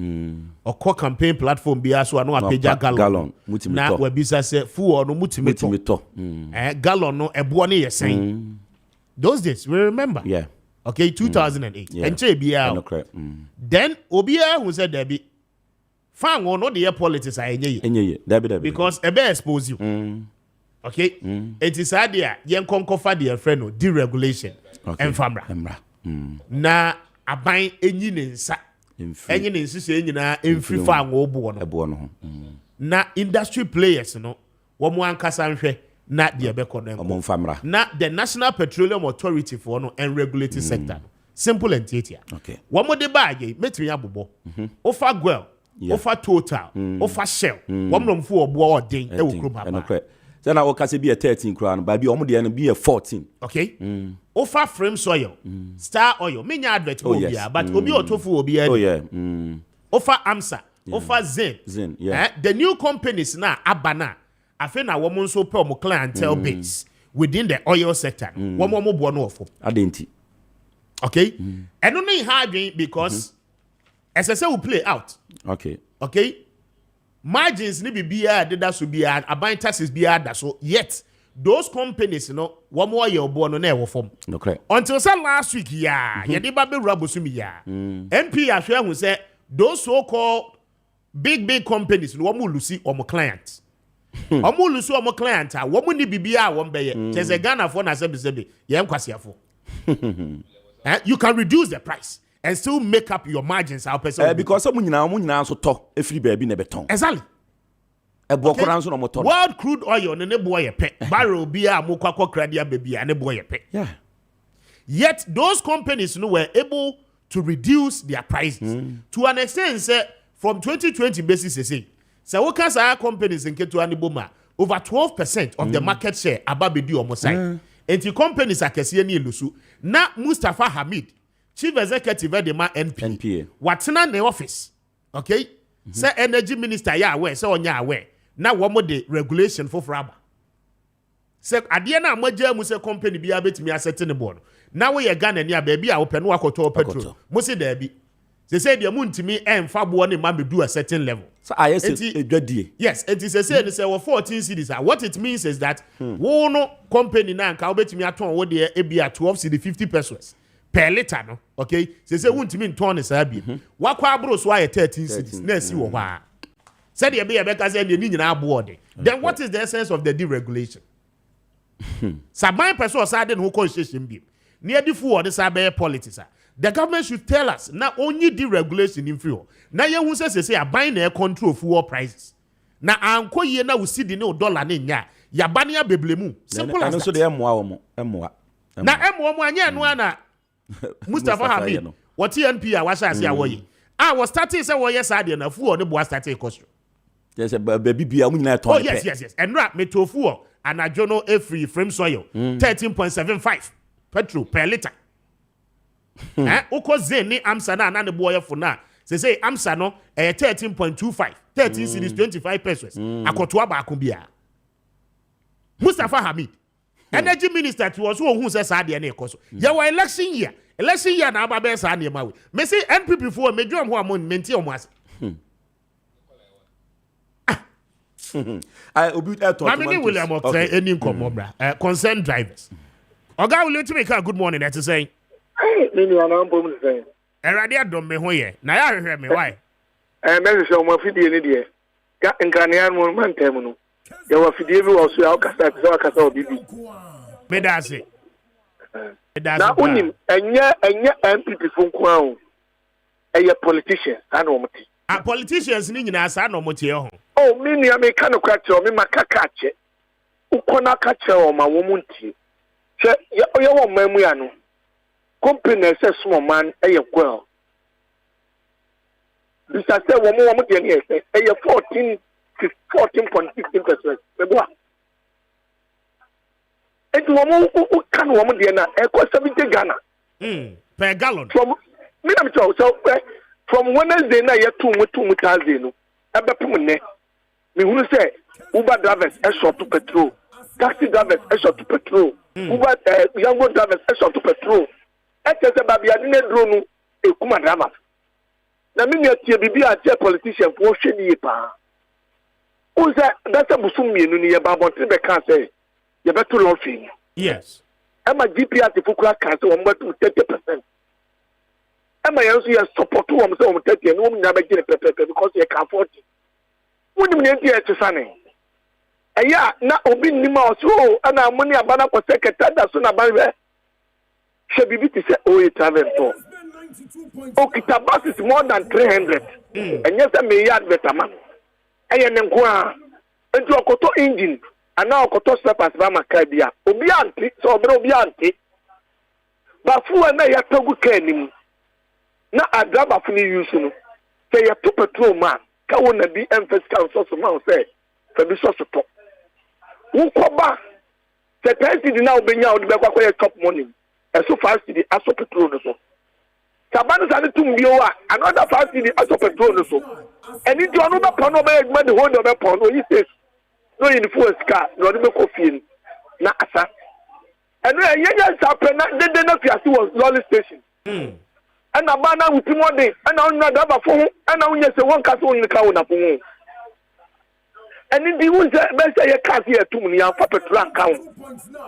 okọ campaign platform bia so no apeja gallon na wabisa se fuo no mutimi to gallon no ebo ne yesen those days we remember okay 2008 enche bia then obia who said there be fan no the politics enye dabi because ebe expose you okay it is idea yen konkofa the friend no deregulation enfamra na aban enyi ne nsa enyi ne nsise nyina emfri fa anwo ebo no na industry players no wo mo ankasa nhwe na de ebeko no famra na the National Petroleum Authority for no and regulated sector simple and titia okay wo mo de baage metri abobo ofa gwel ofa total ofa shell wo mo mfu obo odin e wo krom haba na okase bi 13 kra no ba bi omo de no bi 14 okay offer frame soil star oil menya advert obia but obi otofu obia offer amsa offer zen the new companies na abana afi na wo nso pe omo clientele base within the oil sector wo mo bo no ofo adenti okay eno no hard because SSA will play out okay margins ni bibia deda so bia aban taxes bia da so yet those companies one more year obo no na e wo form until say last week ye dey ba be rabosumi ya MP ahwe hu say those so called big companies no wo lusi omo client omo lusi omo client a wo ni bibia wo be ye cheze Ghana for na sebe ye nkwasiafo you can reduce the price and still make up your margins our person because some nyina so to efiri baby na beton exactly world crude oil ne boy ye pe barrel bia amokwa kradia baby ne boy ye pe yet those companies were able to reduce their prices to an extent say from 2020 basis say we can say companies in ketu aniboma over 12% of the market share ababedi omo side enti companies akese ni elusu na Mustafa Hamid Chief Executive of the NPA. Watena ne office. Okay? Say energy minister ya aware, say onya aware. Na womo de regulation for fraba. Say adie na amagya mu say company bia betimi asset ne board. Na we ye Ghana ni baby a open no akoto petrol. Mo say there be. Say the muntimi emfa bo ne ma do a certain level. So I say edwadie. Yes, it is say 14 cities. What it means is that wo no company na nka obetimi aton wo de e bia 12 cedi 50 pesos. Per liter no okay say wuntimi nton ne sabi wakwa abro so aye 13 cities na si wo ha said ye be ka say ni nyina aboard then what is the essence of the deregulation saban person say dey no constitution bi na edifu wo de say politics the government should tell us na only deregulation in free na ye hu say aban na control fuel prices na ankoye na wo cedi ne dollar ne nya ya ba ne abeblemu simple as that so dey emwa na emwa mu anya no ana Mustafa Hamid what TNP a washa ase awoye was starting say wo yes ade na fuo ne bo starting cost yes baby bia mu nyina ton yes and rap metofuo anajo no free frame soil 13.75 petrol per liter uko zen amsa na ne boye fo na say amsa no 13.25 13 cities 25 pesos akoto aba akobia Mustafa Hamid energy minister to was who says ade na ekoso ya wa election year na aba be sa na ma we me say NPP for me drum ho amon menti o mo ase I obi talk Mami William Okre any bra concerned drivers oga will you make a good morning that is saying me ni ana mbom ni saying erade adom me ho ye na ya hwehwe me why me so mo fidie ni de ka nkania no man tem no ya wa fidie bi wo so ya akasa obibi me da say na unim enye MPP fun kwa o eye politician ana o mti politicians ni nyina asa na o mti ho oh me ni me ka no kwache o me makaka che ukona ka che o ma wo munti che ye wo mamu ya no company say small man eye kwa bisa say wo mo de ni eye 14.15%. Beboa. Enti wo kan wo de na e ko 70 Ghana. Per gallon. From me na me tell so from Wednesday na ye 2,000 no. E be pum ne. Me hunu say Uber drivers e short to petrol. Taxi drivers e short to petrol. Uber young drivers e short to petrol. E tese ba bia ne dro no e kuma drivers. Na me tie bibi a tie politician for hwe ni pa. O say that's a busum mienu ni ye ba bon be kan say ye beto law fee. Yes. Emma GPR the fukura kan say wo beto 30%. Emma yanso ye support wo say wo 30 and wo nya be gire pepepe because ye can afford it. Woni me ntia tsane. Eya na obi nima oso ana amoni abana ko secretary da so na ban we. She bibi ti say o travel to. Okita bus is more than 300. And yes, me yard betama. Eye nenko a enti okoto engine ana okoto steppers ba makabia. Obi anti so obi anti. Ba fu na ya tagu kanim. Na adraba fu ni use no. Say ya to petrol man. Ka wona bi emphasis kan so man say fa bi so to. Wo koba. Say president na obenya o de be kwa top money. So fast the aso petrol no so. Sabana sani tumbioa another fast the aso petrol no so. And if you are not pono be money hold no be pono he says no in full car no de be coffee na asa. And when yenya sapena de na fiase was lolly station. And abana with more day and on na driver for and now you say one case on the car na for. And in the ones that say you can't hear too many for petrol account.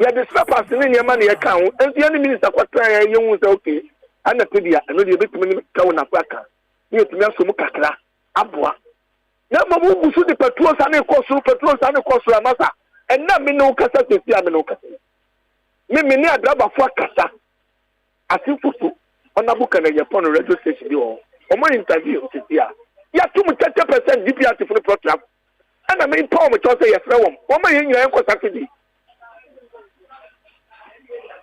You the steppers in your money account and the only minister what try you say okay. And the pedia and only a bit many cow na plaka. You to me so mukakra abwa. Na mamu busu the petrol and cost masa. And na me no kasa te sia me no kasa. Me ni adraba fo kasa. Asifufu ona buka na Japan radio station bi o. Omo interview te sia. Ya tu 30% DPR for the program. And I mean, Paul, which also a friend, woman in your uncle Saturday.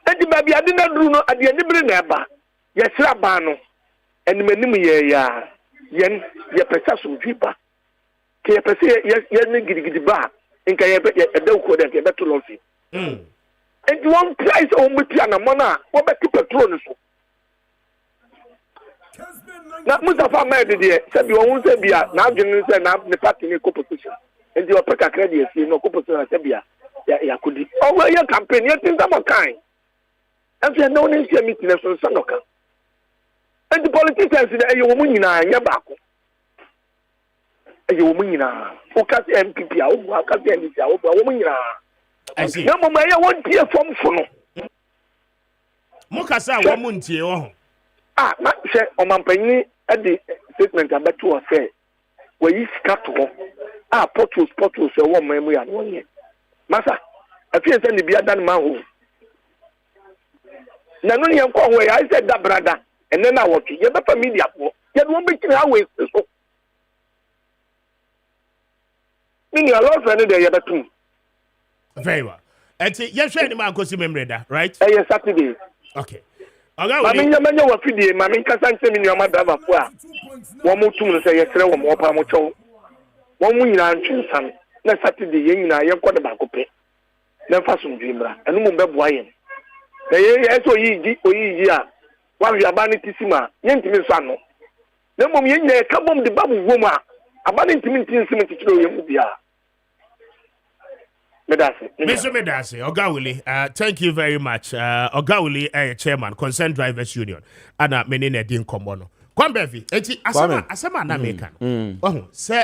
And the baby, I didn't know at the end of the neighbor. Yes, Rabano, and the menu, yen, your perception, Jiba. Can you say, yes, yen, bar, and can you bet a dog and get better losing? And you want price on Mutiana Mona, what about the patronus? Now, Mustafa made it, said you won't say, now you say, now the party in competition. And you are peka credit, you know, competition, Sabia, Yakudi. Over your campaign, you think I'm a kind. And say, no need to meet in a Sanoka. And the politicians say, you woman in a Yabako. You woman in a Focus MPP, a woman in a. I see. No, my one dear from Fono. Mokasa, woman, dear. Ah, not say, on my penny at the statement about to say, where you scatter. Ah, portals, so one memory and 1 year. Massa, I feel send the beer than my home. Now, no, you come where I said that brother, and then I watch you. You better media. You won't be our way. Meaning, a lot of any day, you better too. Very well. And you're sharing the man because you remember that, right? Yes, Saturday. Okay. I mean, your man, you were feeding, Mammy Cassan, sending your mother. One more two say, yes, one more pamocho. 1 million and son, na Saturday, yen na yen kwada ba kope. Na fa so ndwimra, enu mo be boa yen. Na ye so yi a, wa wi abani tisima, yen timi so ano. Na mom yen ye ka bom de babu wom a, abani timi tinsim tikiro yen mu bia. Medase, Ogawuli, thank you very much. Ogawuli, chairman, Concerned Drivers Union. Ana menene din kombono. Kwambevi, eti asema na meka. Oh, say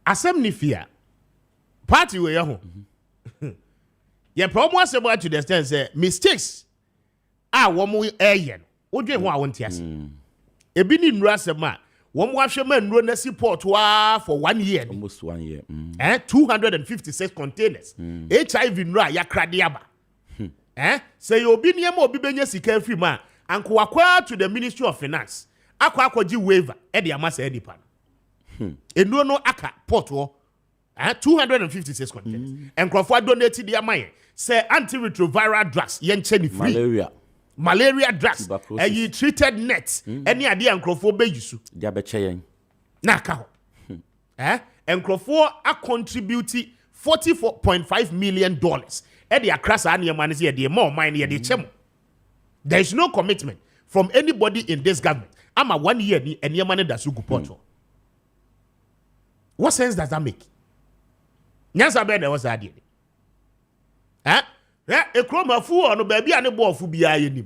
asem ni fear party we ho ye promise about to the extent say mistakes wo mo eyen odwe ho a wonte ase ebi ni nru asema wo mo ahwe ma nru na support wa for 1 year almost 1 year 256 containers HIV nru a yakrade aba say obi ne ma obi benya sika free ma anko akwa to the Ministry of Finance akwaji waiver e de amasa edipa enu no aka port wo 256 containers and Crawford donated the amount say antiretroviral drugs yen cheni free malaria drugs and you treated net any idea and Crawford be yusu dia be cheyen na ka ho and Crawford a contribute $44.5 million the across any man is here, the more money here, the chemo. There is no commitment from anybody in this government. I'm a 1 year and your money that's good portal. What sense does that make? Nyansa be there was that idea. A chroma fu or no baby and a ball fu be I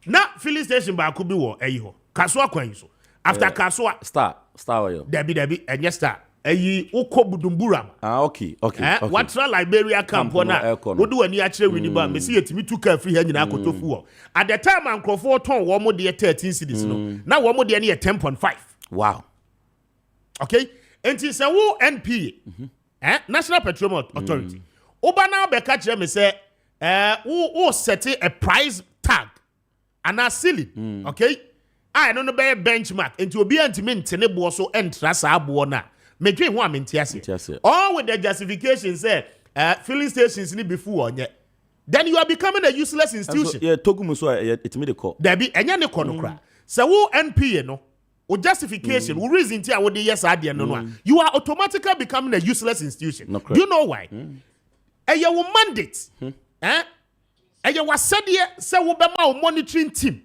na filling station ba could be wo eyi Kaswa kwan so after Kaswa star yo Debbie and yes star eyi ukọ Budumbura okay what Liberia camp na wo do ani a kire wi ni ba me se yetimi tu ka free ha nyina akotofu wo at the time ankrofo ton wo mo de 13 cedis no na wo mo de ne 10.5 wow okay enti se wo NPA National Petroleum Authority oba na be ka kire me se wo set a price tag and a ceiling okay I don't know be benchmark into obi antimi ntene bo so entra sa abo na medwe ho amentiase all with the justification say filling stations ni before onye then you are becoming a useless institution yeah togumu so etimi de call there be enya ne call no kra say wo NPA no o justification wo reason ti a wo de yes ade no you are automatically becoming a useless institution do you know why eye wo mandate eye wa said say wo be ma monitoring team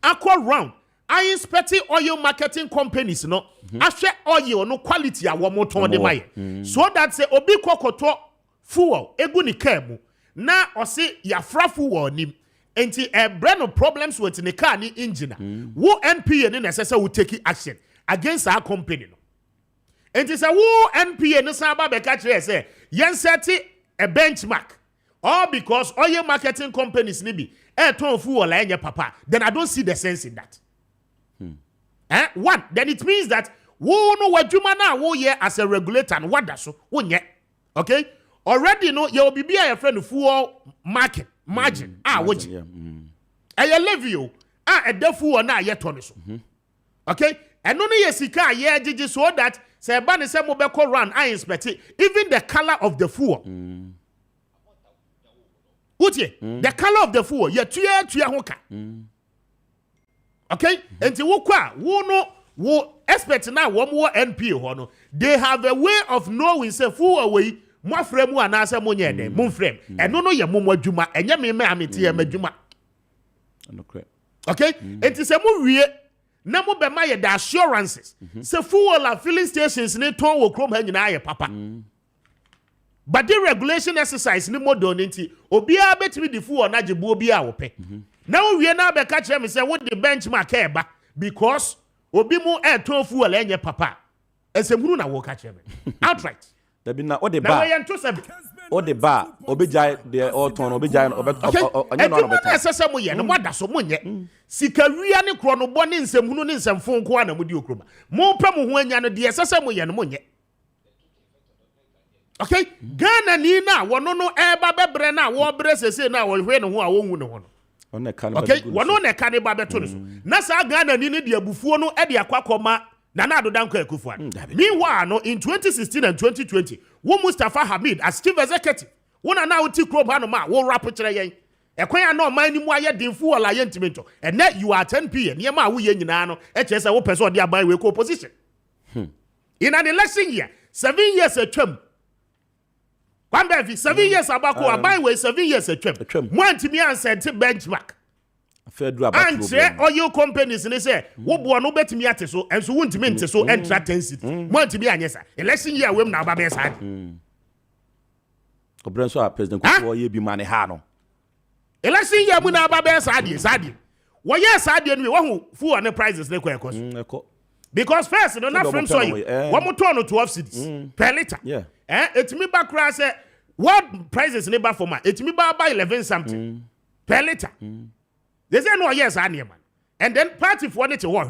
akọ round I inspect oil marketing companies no ahwe oil no quality a wo moton de maye so that say obi kokoto fuel egu ni car mu na ose yafra fuel nim enti brand problems with the car ni engine wo NPA ni necessary will take action against our company no enti say wo NPA ni san ba be ka kire say yen set a benchmark all because oil marketing companies ni bi ton fuel la enye papa then I don't see the sense in that. One, then it means that wo no wadwuma na wo ye as a regulator and what so wonye. Okay? Already no you will be a friend fuel market margin woji. Aya levy o e da fuel na ye to so. Okay? And no ye sika ye gigi so that say ba ne say mo be ko run I inspect it even the color of the fuel. The color of the fuel ye tuya ho ka. Okay? Enti wo kwa wo no wo expect na wo mo NPA ho no they have a way of knowing say full away mo afrɛ mu anase mo nye den mo frɛ eno no ye mo adwuma enye me amete ye madwuma okay enti say mo wie na mo be ma ye the assurances say full la filling stations ni ton wo krom ha nyina ye papa but the regulation exercise ni mo don enti obi a betimi di full na gyebu obi a wo pɛ now we na be catch me say what the benchmark eba because obi mu ton fuel enye papa esemhunu na wo catch me outright there be na o de ba o de ba obejai the all ton obejai onye no no esese mo ye no moda so mo nye sika wia ne kro no bo ne nsemhunu ne nsemfo nko ana mo di okroma mo pa mo ho anya no de esese mo ye no mo nye okay Ghana ni na wono no eba bebre na wo bre sese na wo hwe ne ho a wo hu ne ho no okay wono ne ka ne ba beto ne so na sa Ghana ni ne de abufuo no e de akwakoma na na adodan kwa akufua meanwhile no in 2016 and 2020 wo Mustafa Hamid as chief executive wona na uti club ha no ma wo rap kire yen ekwan na oman ni mu aye denfu wala ye ntimento and now you are 10 pm ne ma wo ye nyina no e kire say wo person de aban we ko opposition in an election year 7 years atwam Kwame 7 years abako aban we 7 years atwam mo antimi ansent benchmark federal abako and oil companies ne say wo bo no betimi ate so enso wo ntimi nte so entra 10 city mo antimi anyesa election year wem na aba be sa obrenso a president ko ye bi mane ha no election year mu na aba be sa de wo ye sa de no we wo fu on prices ne ko ekọ because first no na frame so wo mo to no 12 cities per liter etimi ba kra say what prices ne ba for ma etimi ba 11 something per liter they say no yes man and then party for it to work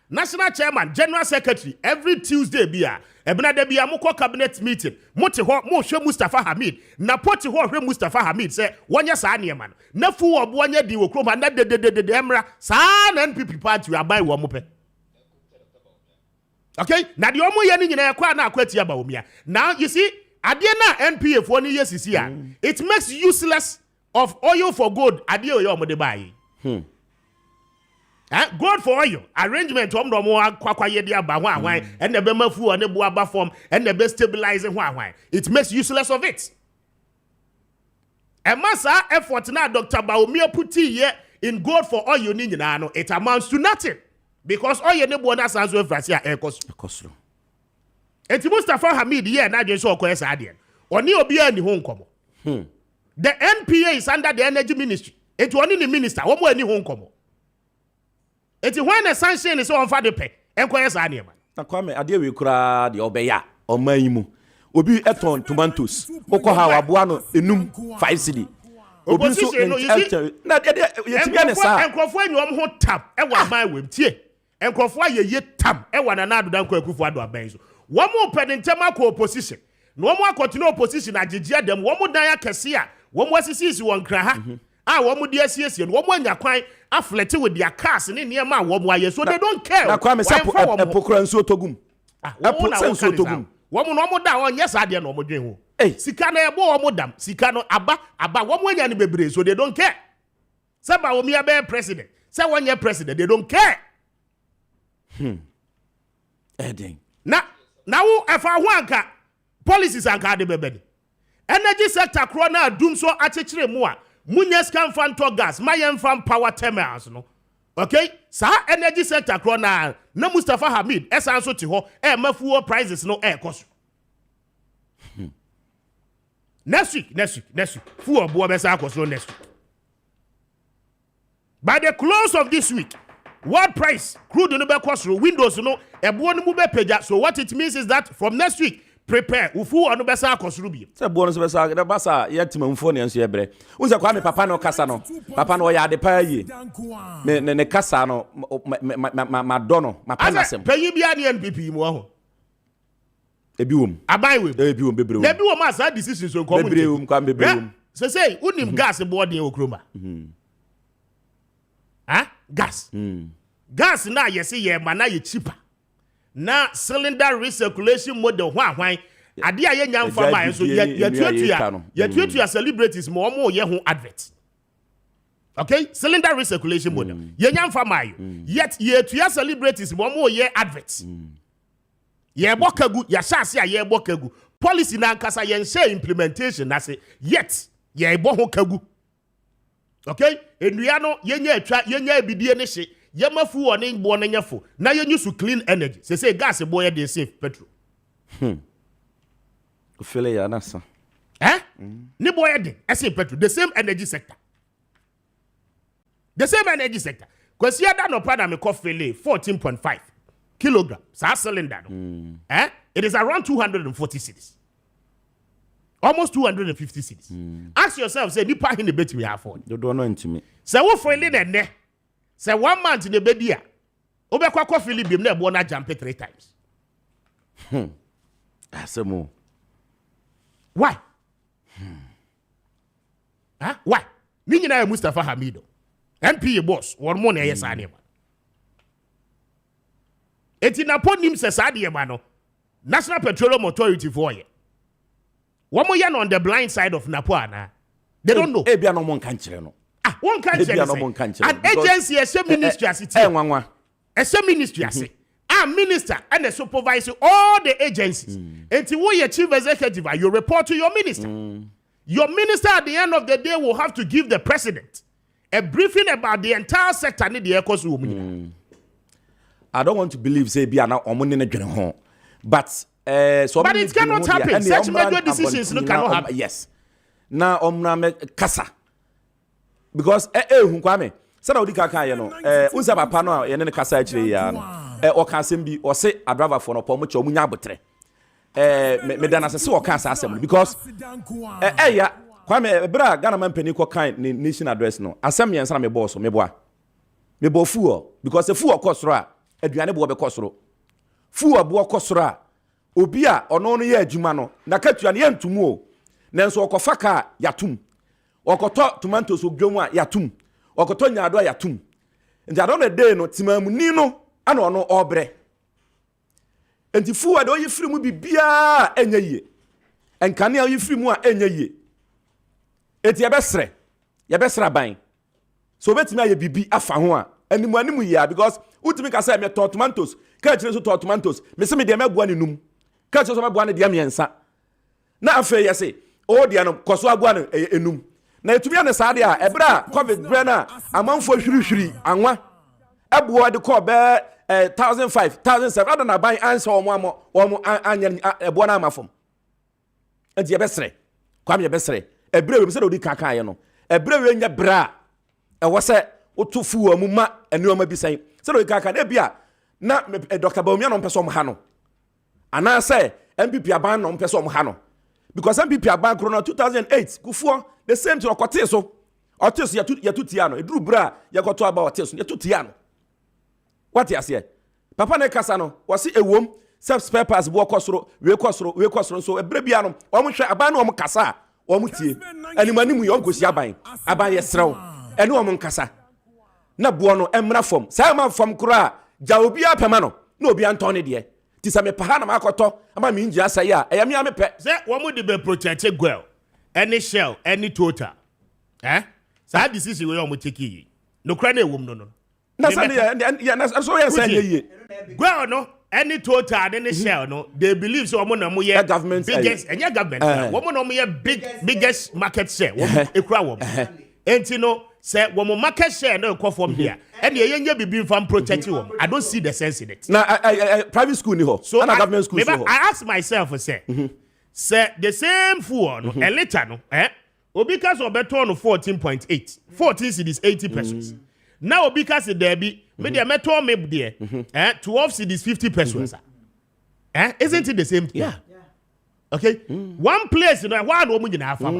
national chairman general secretary every Tuesday bia ebina da bia mo cabinet meeting mo te ho mo hwe Mustafa Hamid na poti ho hwe Mustafa Hamid say wonya sa man na fu obo wonya di wo kroma na de emra sa na NPP party abai wo mo pe okay na de omo ye ni nyina kwa na akwati aba omia now you see ade na NPA for ni yesisi a it makes useless of oil for good ade oyo omo de bai Good for you. Arrangement from the more kwakwayedia ba hwan and the bemafu and the buaba form and the best stabilizing hwan. It makes useless of it. And massa effort now Dr. Baumia puti here in good for all you need now. It amounts to nothing. Because all you need bonus as well for air cost. And Mustafa Hamid here now just so adien. Oni obi ani hon komo. The NPA is under the energy ministry. It one in the minister. One more any hon komo. It is when the sanction is on for the pay. Enquire Sania. Na Kwame ade we kura de obeya omayimu. Obi eton tomatoes. Oko ha waboa enum 5 cedi. Obi so na de yetibia ne sa. Enkrofo anyom ho tam e wa man wem tie. Enkrofo ayeye tam e wa na ado dan kwa akufu ado aban so. Wo mo pedentema ko opposition. No mo akotino opposition agegea dem wo mo dan akese a wo mo asisi won kra ha. Wo mo di asiesie wo mo anya kwan afflict with their cars ne niema wo mo aye so they don't care. Na Kwame sapo epokura nso togum. Nso togum. Wo mo no mo da on yes ade no mo dwen ho. Sika na ebo wo mo dam. Sika no aba wo mo anya ne bebre so they don't care. Say ba wo mi abe president. Say one year president they don't care. Edin. Na wo efa ho anka policies anka de bebedi. Energy sector kro na adum so achechire mu a munye scan fan to gas mayen fan power terminals no. Okay? Sa energy sector kro na Mustafa Hamid esan so ti ho mafuo prices no cost. Next week. Fuel bo be sa cost next week. By the close of this week, world price crude no be cost windows no ebo no mu be pagya. So what it means is that from next week prepare ufu onu besa akosuru bi se bo no se besa da basa yetima mfo ne enso yebre unse kwa me papa no kasa no papa no ya de pa yi ne kasa no ma do no ma panasem payi bia ne NPP mu ho ebi wom abai we ebi wom bebre wom ebi wom asa decisions so come bebre wom kwa bebre wom say unim gas board in okroma gas gas na yesi ye ma na ye cheaper na cylinder recirculation model hwan ade a ye nyamfa ma so ye tuatua celebrities mo ye ho advert. Okay, cylinder recirculation model ye nyamfa ma yet ye tua celebrities mo ye advert. Ye bokagu ya shase a ye bokagu policy na nkasa ye nse implementation na say yet ye bo ho kagu. Okay, enua no ye nya atwa ye nya abidie ne hye Yamafu warning born and yafu. Now you use to clean energy. Say gas boy they save petrol. Feel ya nasa. Ni boy de save petrol. The same energy sector. The same energy sector. Because you that no problem me coffee 14.5 kilograms. Sa cylinder. It is around 240 cedis. Almost 250 cedis. Ask yourself, say nipa hin the bet me afford. You don't know into me. Say what for ne? Say 1 month in the bedia. Obekwa coffee libim na ebo na jump 3 times. Asemo. Why? Why? Ni nyina Mustafa Hamido. MPA boss, one more na yes anema. Eti na ponim se sade ma no. National Petroleum Authority for ye. One more on the blind side of Napoana. They don't know. Ebia no mon kan kire no. One country, an agency, a ministry as it is. A ministry as it. A minister and a supervisor, all the agencies. Until you chief executive, you report to your minister. Your minister at the end of the day will have to give the president a briefing about the entire sector. I don't want to believe say be na omuni na dwene ho. But but it cannot happen. Such major decisions cannot happen. Yes. Na omna me kasa. Because hu Kwame sada odi kaka ye no unsa papa no ye ne kasa akire ya no o ka asem bi o se driver for no po mo che omunya abotre me dana se o ka asem because ya Kwame bra Ghana man pani ko kan ni nation address no asem ye nsa me boss me boa me bo fuo because the fuo kosoro a aduane bo be kosoro fuo bo kosoro a obi a ono no ye adwuma no na katuane ye ntumu o nanso okofa ka yatum okoto tomatoes ogwom a yatum okoto nyaado a yatum nti adon na day no timamuni no ana ono obre enti fuwa de oyefiri mu bibia enya yie enkane a oyefiri mu a enya yie enti yebesre ban so betimi aye bibi afa ho a animu ya because ultimate ka say me to tomatoes ka chire so to tomatoes me se me de me boa ne num ka chire so me boa ne de miensa na afa ya say o de no koso aboa ne enum na etumi ane saa de a ebra covid bre na amanfo hwirihwiri anwa eboa de ko be 1500 1700 adana ban answer omo anya eboa na amafom enti ye besre kwam ye besre ebra we se de odi kaka ye no ebra we nya bra ewo se otofu wa mu ma anuoma bi sen se de odi kaka na bia na Dr. Baumia no pese omo ha no ana se MPP aban no pese omo ha no because MPP aban kro no 2008 kufuo the same to okote so otis ya tutia no eduru bra ya koto aba otis ya tutia no what ya say papa ne kasa no wasi ewom self papers bo kosoro we kosoro so ebra bia no omo hwe aban no omo kasa omo tie animani mu yo gosi aban ye srew ene omo kasa na bo no emra fom sai ma fom kro ja obi apema no na obi anton ne de ti sa me paha na makoto ama me ngia sai a eya me amepe say wo de be protect girl any shell any total sa decision we o mo take yi no kra na ewom no na sa ya na so ya say ye girl no any total any shell no they believe so omo na mo ye government biggest any government wo mo na mo ye biggest market share wo ekura wo enti no say wo mo market share no ko from here and ye nya bibi fam protect wo I don't see the sense in it na private school ni ho so na government school so I ask myself say the same fool no a liter no Obika so beto no 14.8 14 cedis 80 pesos now Obika se there be me the meto me there 12 cedis 50 pesos isn't it the same thing? Yeah. Okay one place no one wo mu nyina afa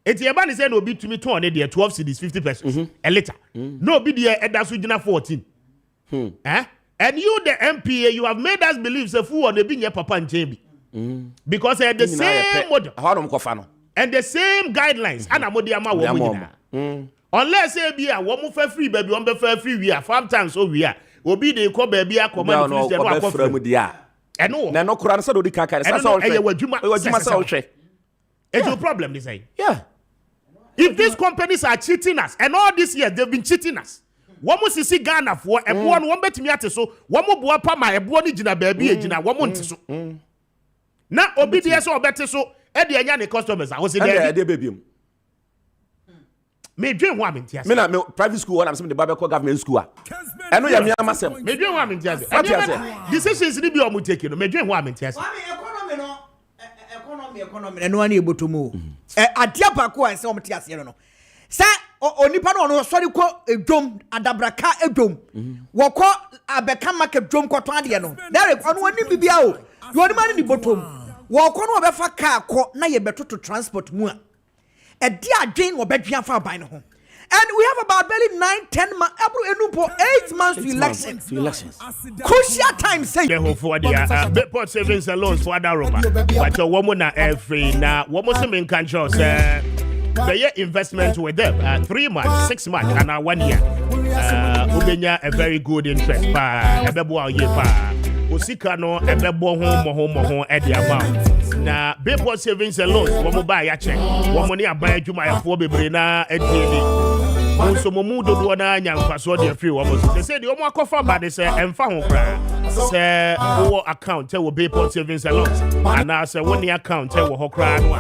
eti e ba ni say no be to me turn there 12 cedis 50 pesos a liter no be there eda so gina 14 and you the MPA you have made us believe say fool on e be nye papa nchebi because the same model and the same guidelines anamodi ama wo nyina unless say be a wo mu fa free baby on be fa free we farm times so we obi dey ko baby akoma free say no akofra mu dia eno na no kura so do di kaka sa so e wadwuma sa hwe it's a problem this say yeah if these companies are cheating us and all this year they've been cheating us womo sisi Ghana for ebo no won betimi ate so womo boa pa ma ebo ni gina baby gina womo nte so na obi dey so obete so e dey anya ne customers a wo se dey baby me dwen ho amentiase me na me private school one am some the Babeko government school eno ya me amasem me dwen ho amentiase decisions ni bi o mu take no me dwen ho amentiase economy eno ani ebotomo adia bako an se o mte ase no se onipa no no sori ko edwom adabraka edwom woko abeka market dwom ko to ade no there ono ani bibia o yo ni mani ni botom woko no obefa car ko na ye betoto transport mu a edi adwen wo bedwan fa ban no ho and we have about barely 9-10 months enumpo 8 months to elections crucial time say the whole for the port savings and loans for other Roma but a woman na every na woman some in control say the investment with them 3 months 6 months and 1 year ubenya a very good interest pa ebebo a ye pa osika no ebebo ho e the amount na Bayport savings and loans wo mo ba ya check wo mo ni aban adwuma ya fo bebre na edieli so mo mu dodo na anya nkwaso de free wo mo so say de wo akofa ba de say emfa ho kra say wo account e wo Bayport savings and loans ana say wo ni account e wo ho kra no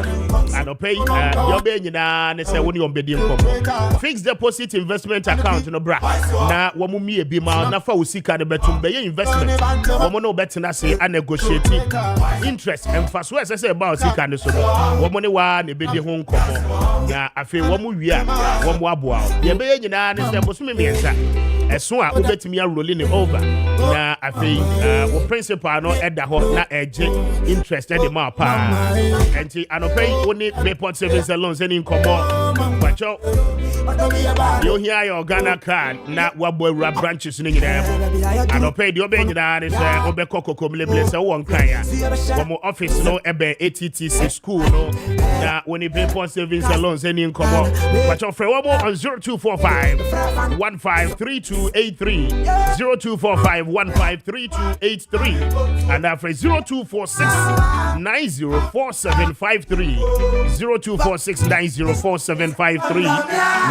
and pay your be nyina ne say wo ni ombedi nkom fixed deposit investment account no bra na wo mo mi ebi ma na fa osika de betum be investment wo mo no betina say a negotiate interest emfaso say about osika ne so wo mo ne wa ne bedi ho nkom na afi wo mo wi a wo mo aboa ye be nyina ne say boso me miensa eso a obetimi aroli ne over na afi wo principal no eda ho na eje interest de ma pa enti anopay oni Bayport savings and loans any nkomo bacho you hear your Ghana card na wabwa branches ni nyina anopay de obe nyina ne say obekọ kokomleble say won kan ya wo mo office no ebe ATTC school no Now, when you pay for savings and loans, any income, but your friend on 0245 153283, 0245 153283, and after 0246 904753, 0246 904753.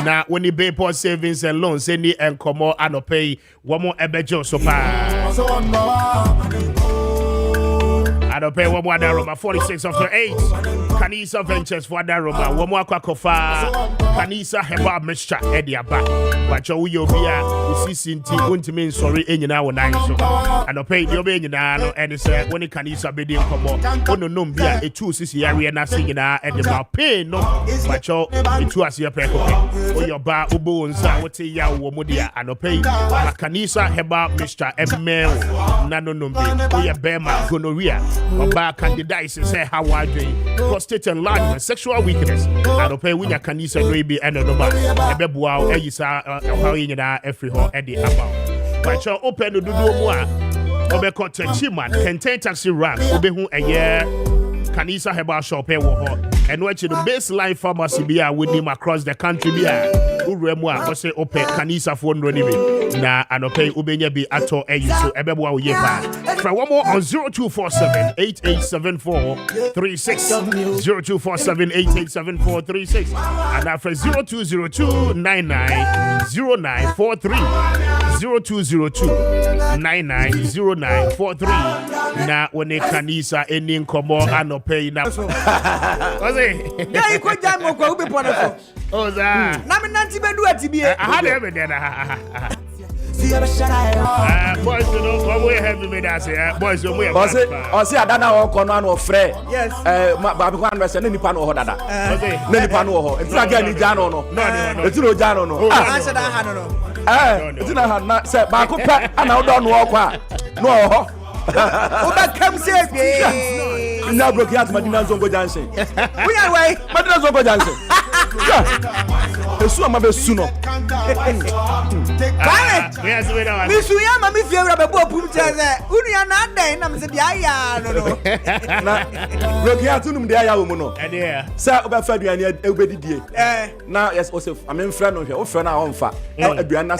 Now, when you pay for savings and loans, any income and pay one more ebejo so I don't pay one more Daroma 46 after 8. Kanisa Ventures for Daroma, one more Kwakofa, Kanisa Heba Mixture, Eddie Abba. But you be Sinti, won't mean sorry in our 9 so. I don't pay your baby now, and it's when the Kanisa bidding come on. Oh, no, be a 2 CC area, nothing in our Eddie pay no. But you, it was your pay. Oh, your bar, Ubons, I would say ya, Womodia, and pay Kanisa Heba Mixture, and Mel, Nano Numbi, oh, your Bema, gonorrhea. Oba candidates say how are they? Prostate enlargement, sexual weakness. I don't pay when you can use a baby and a number. A baby wow, a is how you know every hole at the about. But you open the door more. Obeko Techiman, Kenten taxi rank, Obehu a year. Kanisa Heba shop and watch the baseline pharmacy beer with him across the country beer. Uremwa, say open Kanisa phone running. Na anope ubenya be ato so ebebwa wo yepa. Try one more on 0247 887436 0247 887436 and after 0202 990943 0202 990943 na when Kanisa any komo anope na Oze yeah you could jam ko ube pona Oza na me nanti be do ati bi I had ever boys, you know, what we have to be that boys, you know, I see Adana or Conan or Frey. Yes, Babiquan was any pan or Dada. Many pan or it's not getting Jano. No, it's no Jano. No, I said I don't know. It's not said Bakupa and I don't walk. No, that comes here. Now broke out Madina Zongo dancing. We are way, Madina Zongo dancing. The Suma Besuno. Yes, we know. Miss Uyama, Miss Yara Bob, Union, and then I'm saying, yeah, no. Broke out to them, the Ayamuno. And yeah, Sir, about Fabian, everybody did. Now, yes, also, I'm in friend of your friend, our own fat. Adriana, I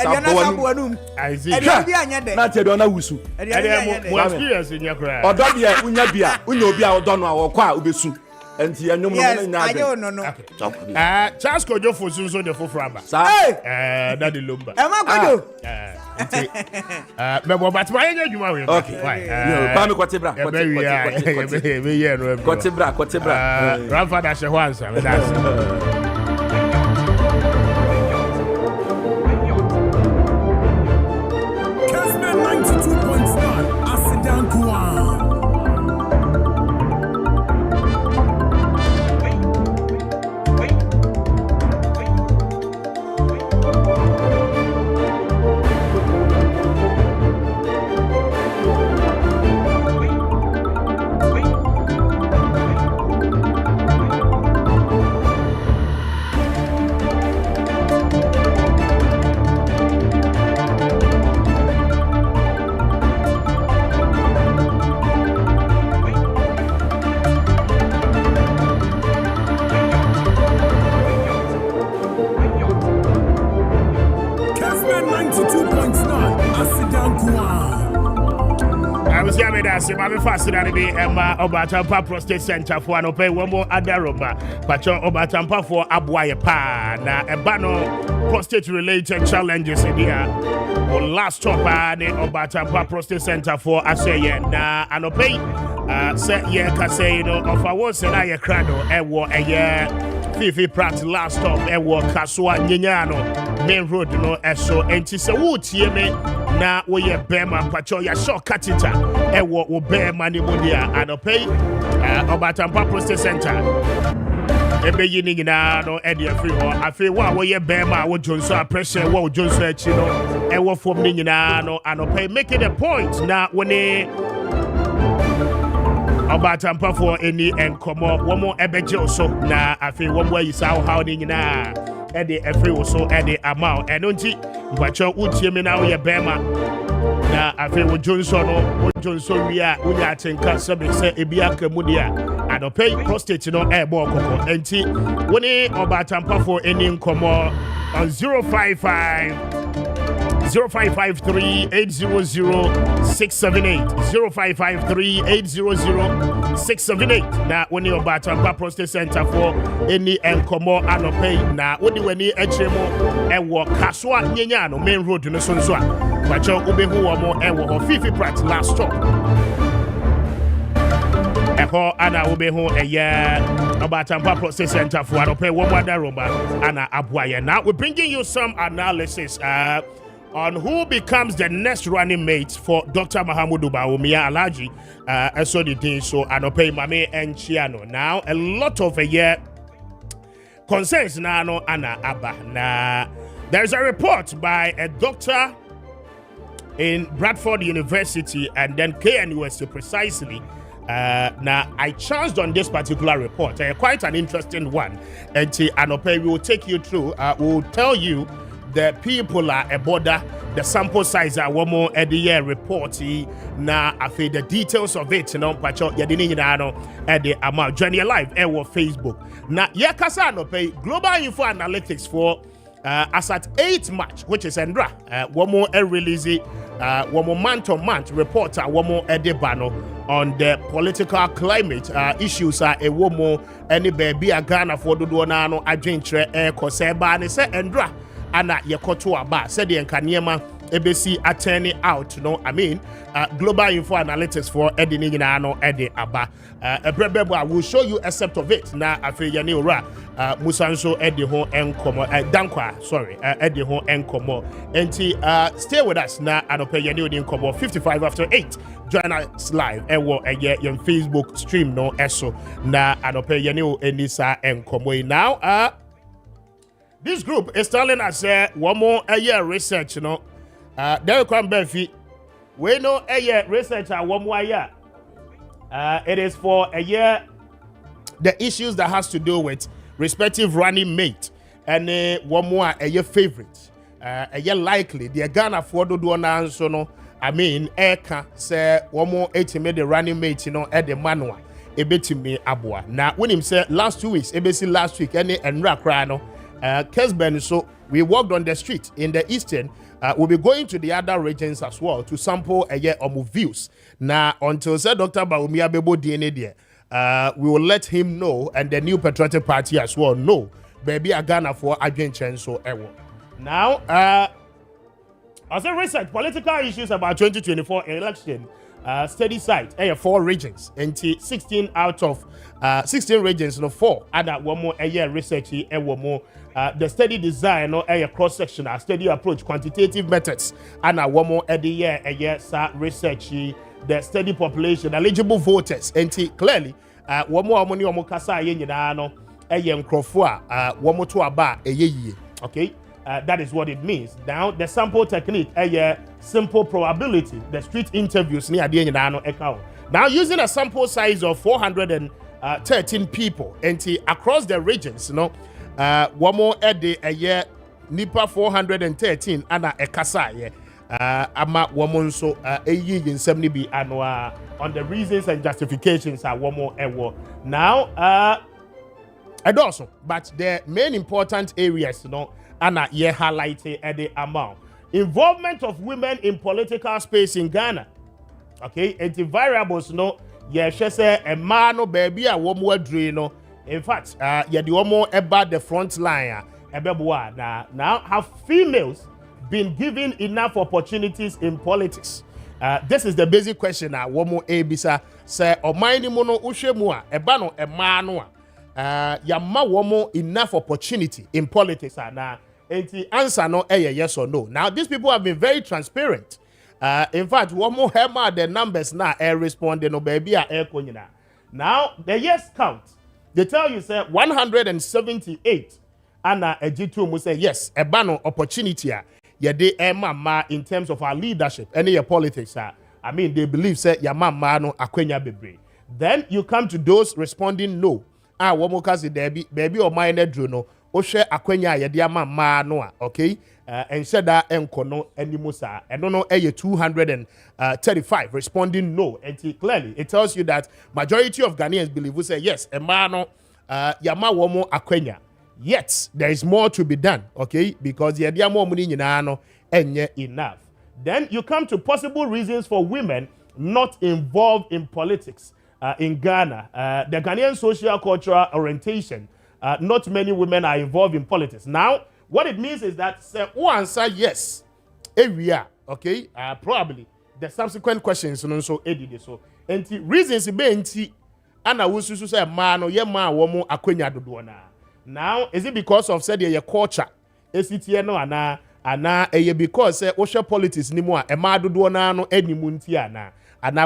see. Not Yadona Wusu. And more experience in your craft. Or Dobia, Unyabia, Unyobia, or Donna, or Qua, Ubesu. And I don't know. Charles Kojo for Suso the Fofraba. Daddy Lumba. Am I going to? But my you marry. Okay. Pami Quatibra. Quatibra. Grandfather Shawansa. That's Kessben 92.1. Asidan Kuan. I'm faster than me, Emma Obatampa Prostate Center for an open one more Adaroma, Pacho Obatampa for Abwaya Pa, na Ebano prostate related challenges in here. Or last stop, the Obatampa Prostate Center for Asaya, na Anope, set ye Casino of a was and I crado, war a year. Fifi Pratt last stop, war Kasua Ninyano, main road, no, so anti-Sawood, Yeme. Na we bema pacho ya shock katita ewo wo bema ni mudia anope Obatampa Prostate Center ebe yini nyina no e de free ho afi wa we bema wo jonso pressure wo jonso achi no ewo fom ni nyina no anope make it a point na woni Obatampa for any enkomo wo mo ebeje so na afi wo mo ayisa how ni nyina Eddie every also Eddie amount and don't but your Uti now your Bema. Now I feel with Johnson we are Unya Tinka subject say Ebiaka Mudia anɔpɛ prostate no ɛbɔ kɔkɔ enti wone ɔbaatampa for any nkomo on 0553-800-678 0553-800-678 na wone ɔbaatampa prostate center for any nkomo anɔpɛ na wode wani akyerɛ mu ɛwɔ kasoa nyenya no main road no so nso a bacho ubehu wamo ɛwɔ Fifi Pratt last stop ɛhɔ ana ubehu ɛyɛ Obatampa Prostate Center for anɔpɛ wɔn wadaroma ana aboayɛ. Now we're bringing you some analysis on who becomes the next running mate for Dr. Mahamudu Bawumia Alhaji Esodidin so anɔpɛ Mame Enchiano. Now a lot of concerns na no ana aba na there's a report by a doctor in Bradford University and then KNUST precisely. Now I chanced on this particular report, quite an interesting one. And Anope will take you through. Will tell you the people are a border, the sample size are one more at the year report. Now I feel the details of it. You know, but you didn't know at the amount. Journey Live, Facebook. Now Yakasa Anope Global Info Analytics for. As at 8 March, which is Endra, one more release, one more month-to-month report, one more edebano on the political climate issues. A one more any baby a Ghana for the Duanano, a jintre, Koseba, and say Endra, and Yakoto Aba, said the Nkanyema. ABC attorney out, no, I mean, Global Info Analytics for Eddie Ninano, Eddie Abba. I will show you a set of it. Now, I feel Yanira, Musanso, Eddie Ho, and Como, Dankwa, sorry, Eddie Ho, and Como. And stay with us now, and I'll pay Yanu in Como 55 after 8. Join us live, and what a year on Facebook stream, no, eso. Now, and I'll pay Yanu, and Nisa, and Como. Now, this group is telling us one more a year research, you know. There come Benfi. We know a year research at one more year. It is for a year the issues that has to do with respective running mate and one more a year favorite. A year likely the Ghana for do one so no. I mean, Eka say one more 80 made the running mate, you know, at the manual. A bit to me abua. Now when him said last 2 weeks, ABC last week, any and Rakrano, Kessben, so we walked on the street in the eastern. We'll be going to the other regions as well to sample a year of views. Now, until said Dr. Bawumia Bebo DNA there, we will let him know and the new Patriotic Party as well know. Baby, a Ghana for Argentine so ever. Now, as a research, political issues about 2024 election, steady site, 4 regions, and 16 out of 16 regions, no 4. And one more a year research, and one more. The steady design or a cross-section, a steady approach, quantitative methods, and one more a year research, the steady population, eligible voters, and clearly, one more money on Mokasa, Yenano, a young crofua, one more to a bar, a year. Okay, that is what it means. Now, the sample technique, a simple probability, the street interviews near the Yenano account. Now, using a sample size of 413 people, and across the regions, you know. One more a day a year, Nipa 413, and a Kasa, Ama woman so a year in 70 be annual on the reasons and justifications are one more a war. Now, and also, but the main important areas, you know, and ye highlighted at the amount involvement of women in political space in Ghana. Okay, and the variables, you know, yeah, she say a man or baby, a woman dream, in fact, yeah, the more about the front line. Now, have females been given enough opportunities in politics? This is the basic question. One more Abisa say, "O mind mono ushemua ebano emanua." Yama one more enough opportunity in politics. Now, and the answer no yes or no. Now, these people have been very transparent. In fact, one more hema the numbers now responding no baby now the yes count. They tell you, say, 178, and a G2 will say, yes, a banner opportunity, de mama in terms of our leadership, any your politics, I mean, they believe, say, ya mama no akwenya bebre. Then you come to those responding no. Womokazi baby or minor druno, o share akwenya ya dia mama no, okay? and said that enkono enimusa and no 235 responding no, and clearly it tells you that majority of Ghanaians believe we say yes, emano yama womo akwenya. Yet there is more to be done, okay? Because the idea more money no enye enough. Then you come to possible reasons for women not involved in politics in Ghana. The Ghanaian social cultural orientation, not many women are involved in politics. Now, what it means is that who answer yes, area, okay? Probably the subsequent questions so edit so. And reasons be enti ana wususu say man no ye man womo akwenya dodo na. Now, is it because of said your culture? Is it here no ana because say osha politics ni mo a ma dodo na no animu nti ana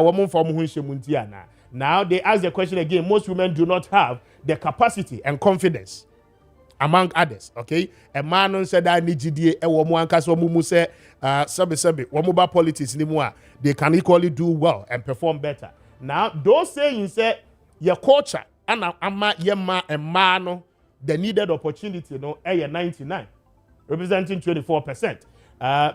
womo fom ho nhye munti ana. Now they ask the question again, most women do not have the capacity and confidence among others, okay? A man said that nigidie e wo mo ankaso mu say sebe wo ba politics ni mo a they can equally do well and perform better. Now those saying say your culture ana ama yema e man no the needed opportunity no 99 representing 24%.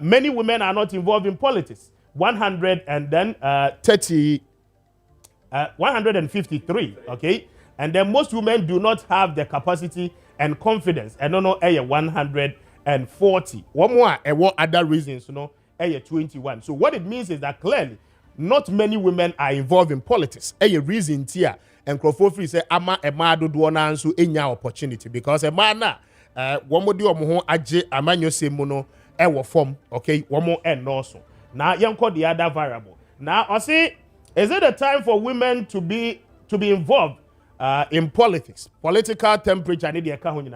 Many women are not involved in politics. 153, okay? And then most women do not have the capacity and confidence. And no 140. One more, what other reasons, 21. So what it means is that clearly, not many women are involved in politics. A reason here, and Crawford say, ama do duona ansu enya opportunity because a man one more do omo aje amanyo semuno form, okay? One more and also. Now, you call the other variable. Now, I see, is it a time for women to be involved in politics? Political temperature, need the economy.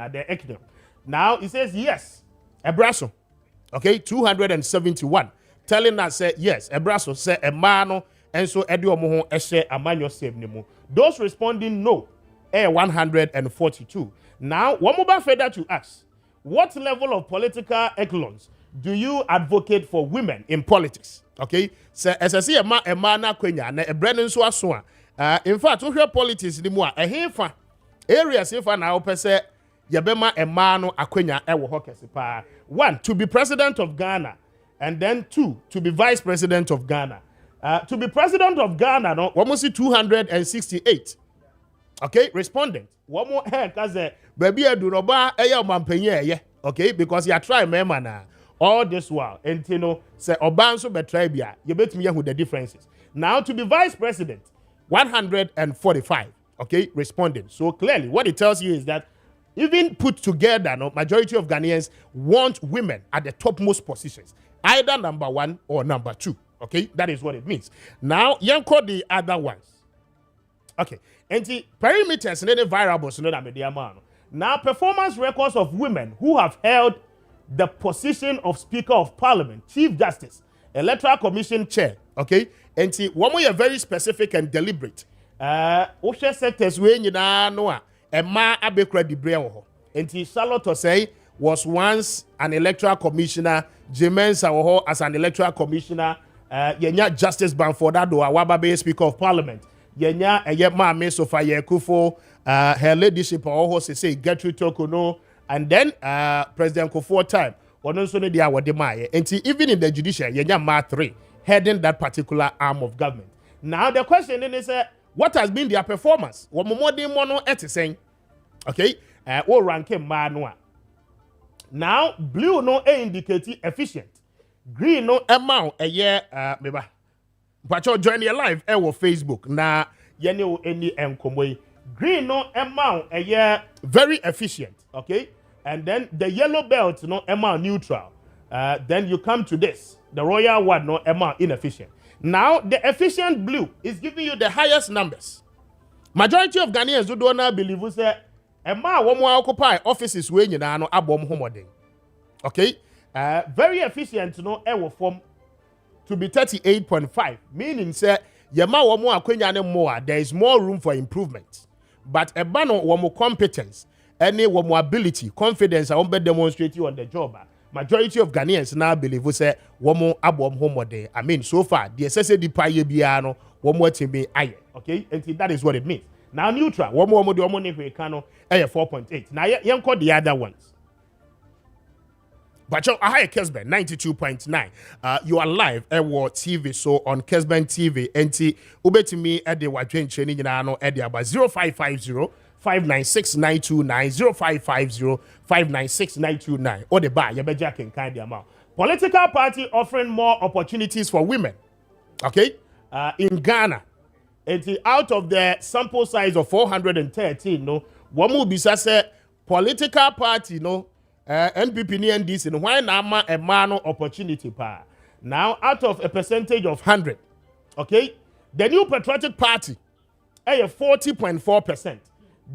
Now, it says yes, Ebraso, okay, 271, telling us, say, yes, Ebraso, say, Emano, and so Edio Moho, Eshe, Amanyo Sevnimo. Those responding no, 142. Now, one more further to ask, what level of political echelons do you advocate for women in politics? Okay, so as I see a man na kwenya na Brennan so aso in fact we hear politics ni mu a ehefa areas if na opese yebema a man no akwenya e wo hokese pa. 1 to be president of Ghana, and then 2 to be vice president of Ghana. To be president of Ghana no almost 268. Okay, respondent. One more head cuz baby eduroba eye omampenye eye. Okay, because you try member na all this while, and you know, say Obanso Betrabia, you bet me who the differences. Now to be vice president, 145, okay, respondents. So clearly, what it tells you is that even put together, no, majority of Ghanaians want women at the topmost positions, either number 1 or number 2. Okay, that is what it means. Now, you call the other ones. Okay, and the perimeters and the variables, now performance records of women who have held the position of Speaker of Parliament, Chief Justice, Electoral Commission Chair, okay? And see, one more very specific and deliberate. Osha sectors we nyina no a ma abekra dibre. And see, Charlotte Osei was once an electoral commissioner, Jemensa as an electoral commissioner, yenya Justice Banford do Awababe Speaker of Parliament. Yenya Eyema Mesofa Yekufo, her ladyship say Gertrude Tokono. And then President Kufuor time, and even in the judicial, Yenya 3 heading that particular arm of government. Now the question is, what has been their performance? What more than mono saying, okay? What ranking manua? Now blue no indicate efficient, green no amount a year. But you join your live Facebook na yenyo any enkomwe. Green no amount a year very efficient, okay? And then the yellow belt, no amount neutral. Then you come to this, the royal one, no amount inefficient. Now the efficient blue is giving you the highest numbers. Majority of Ghanaians do not believe we say amount one more occupy offices when you know abom homoding. Okay, very efficient, no ever form to be 38.5, meaning say yama one more akwenya more. There is more room for improvement. But a banner one more competence, any one more ability, confidence, I won't be demonstrate you on the job. Majority of Ghanaians now believe we say one more abom homo day. I mean, so far the SSD paye biano one more to be aye. Okay, and that is what it means. Now neutral, one more money we can 4.8. Now you call the other ones. But I have Kessben 92.9. You are live at TV, so on Kessben TV. NT ubetimi at the Wajen training no at the about 0550 596 929 0550 596 929 or the bar. You better can kind the amount. Political party offering more opportunities for women. Okay, in Ghana, out of the sample size of 413, no, one will be say political party, no. NPP and NDC, and why not a man opportunity pa? Now, out of a percentage of 100, okay, the new patriotic party, 40.4%.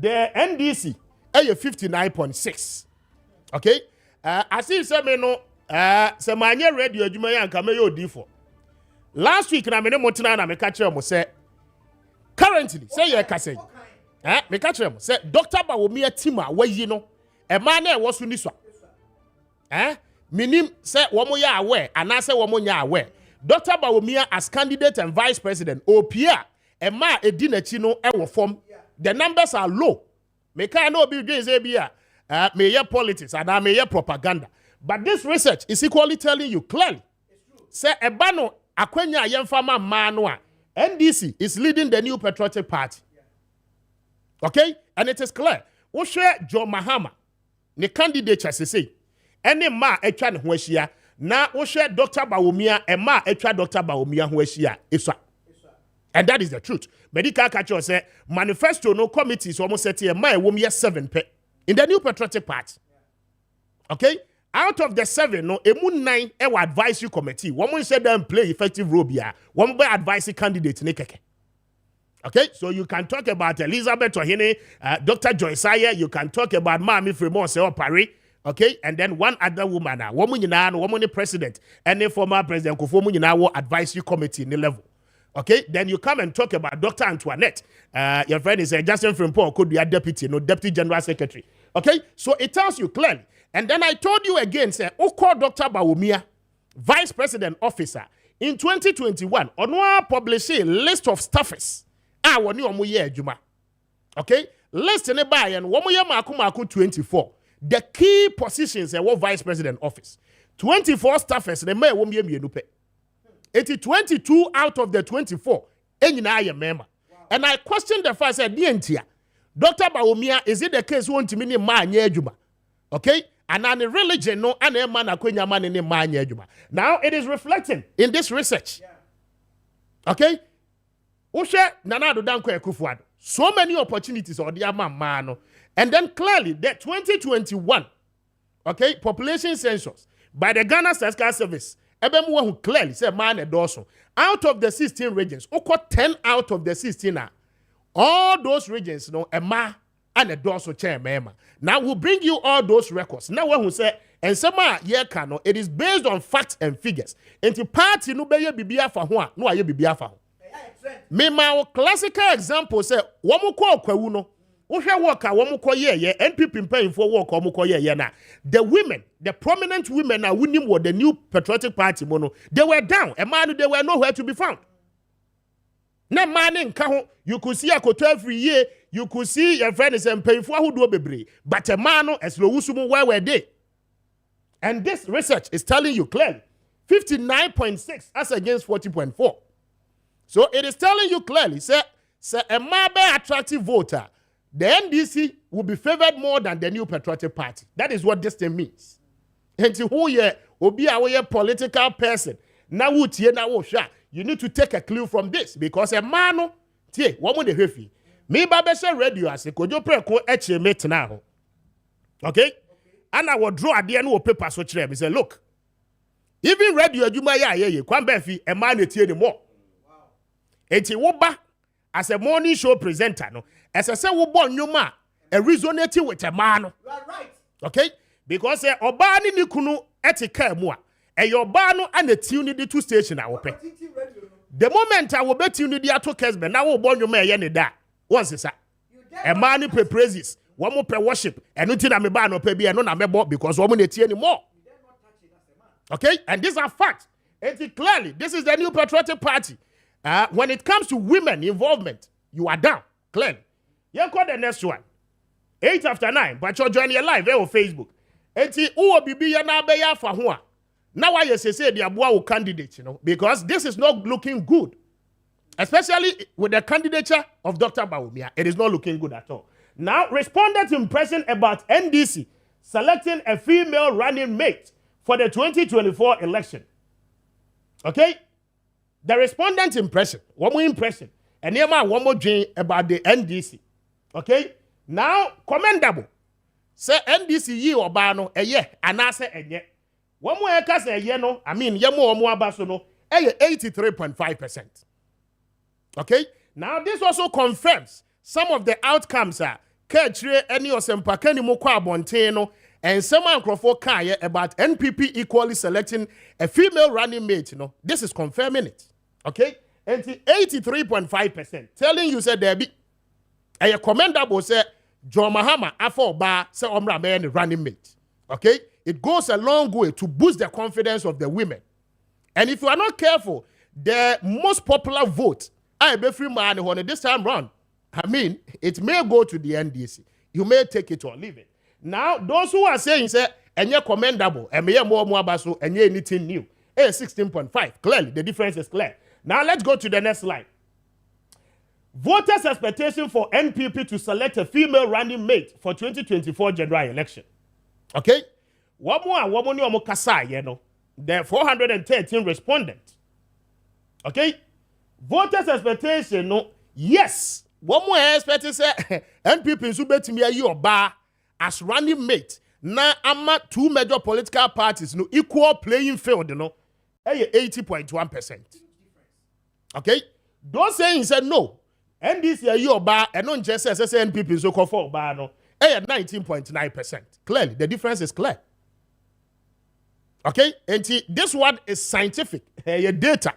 The NDC, 59.6%. Okay, I see some no, some many radio Jumaya and Kameyo D4. Last week, na mene motina na me catch them say currently, say ye kase. Me catch them say Dr. Bawumia Tima, where you know, a man was uniswa. Minim say womo ya aware and I say womo ya aware. Dr. Bawumia as candidate and vice president Opia e ma edina chino ewo form. The numbers are low. Me can no be doing say me ye politics and I me ye propaganda. But this research is equally telling you clearly. Say ebano akwenya yemfama manwa NDC is leading the new patriotic party. Okay? And it is clear. We share John Mahama the candidate as say any ma etwa ne ho ahia na wo hwe Dr. Bawumia e ma etwa Dr. Bawumia ho ahia eswa. And that is the truth. Medical catcher say manifesto no committees almost set here ma e wom ye 7 pe in the new patriotic party. Okay? Out of the 7 no emu 9 e wa advisory committee. One say them play effective role bia. One be advisory candidate ne keke. Okay, so you can talk about Elizabeth Ohene, Dr. Joyce Ayer, you can talk about Mami Fremont Seo Paris. Okay, and then one other woman, woman the president, and the former president, Kufumu advisory committee in the level. Okay, then you come and talk about Dr. Antoinette. Your friend is Justin Frimpong could be a deputy, no deputy general secretary. Okay, so it tells you clearly. And then I told you again, say, Oko Dr. Bawumia, vice president officer, in 2021, Onwa published a list of staffers. Wani omu ye adwuma. Okay, list ne buy and womu ye maku 24. The key positions what vice president office. 24 staffers, the mayor won't be a nupe. 22 out of the 24. Enyina ye member. And I questioned the first said, Dr. Bawumia, is it the case won't to mean ma nyejuma? Okay? And an religion no and a man akwenya man in ma nyejuma. Now it is reflecting in this research. Okay? Ushe Nana Danko Ekufuado. So many opportunities or the man. And then clearly, the 2021, okay, population census by the Ghana Statistical Service, everyone who clearly said man and also out of the 16 regions, 10 out of the 16 are all those regions, a ma and a dorsal chair member. Now we'll bring you all those records. Now when we say and some cano, it is based on facts and figures. And the party no be bibia for one, no aye bibia for. Me my classical example say, womu ko kwawuno. NPP paying for work na. The women, the prominent women are winning what the new patriotic party mono. They were down. A man, they were nowhere to be found. Na man in Kaho, you could see a koto every year, you could see your friends and paying for who do bebre. But a man as low where were they? And this research is telling you clearly 59.6 as against 40.4. So it is telling you clearly, say a man be attractive voter. The NDC will be favored more than the new patriotic party. That is what this thing means. And to who ye will be a political person. Now you need to take a clue from this because a man, what would the heavy? Me babesha radio as a kojo preko eche mate now. Okay? And I will draw at the end of paper so clear. He said, look, even radio you may Kwame a man anymore. And he woba as a morning show presenter, no. As I say, we born you ma, a resonating with a man. Right. Okay? Because obani ni kunu etika mua. And your bano and the tune the 2 station I will pay. The moment I will bet you the ato Kessben, now we born you ma yene da. Once is that? A man pay praises, one more pay worship, and nothing I may ban or pay be and no me because one minute anymore. Okay? And these are facts. And clearly, this is the new patriotic party. When it comes to women involvement, you are down. Clearly. You call the next one. 8 after 9. But you're joining your live on Facebook. enti uwo bibi ya na be ya fa ho a na why you say the aboa wo candidate, you know, because this is not looking good, especially with the candidature of Dr. Bawumia. It is not looking good at all. Now, respondents' impression about NDC selecting a female running mate for the 2024 election. Okay? The respondent impression, one more impression, and one more dream about the NDC. Okay? Now, commendable. Say NDC ye or bano, a ye, and I say a ye. One more case a ye no, I mean, ye more basono, a 83.5%. Okay? Now, this also confirms some of the outcomes are Kechre any osempakani mokwa bonteno and some microphone kaya about NPP equally selecting a female running mate, you know. This is confirming it. Okay? And 83.5% telling you said there be a commendable say John Mahama afọ ba say omra man running mate. Okay? It goes a long way to boost the confidence of the women. And if you are not careful, the most popular vote I be free man on this time round, I mean, it may go to the NDC. You may take it or leave it. Now, those who are saying, say, and you're commendable, and you're more baso, and you're anything new, 16.5. Clearly, the difference is clear. Now, let's go to the next slide. Voters' expectation for NPP to select a female running mate for 2024 general election. Okay? One more kasa, you know. There are 413 respondents. Okay? Voters' expectation, no, yes. One more expecting say NPP so betimi ayi oba as running mate. Na ama two major political parties no equal playing field, you know. 80.1%. Okay? Those saying said no. NDC ayi oba and non just say NPP so call for oba no. 19.9%. Clearly, the difference is clear. Okay? And this one is scientific. Data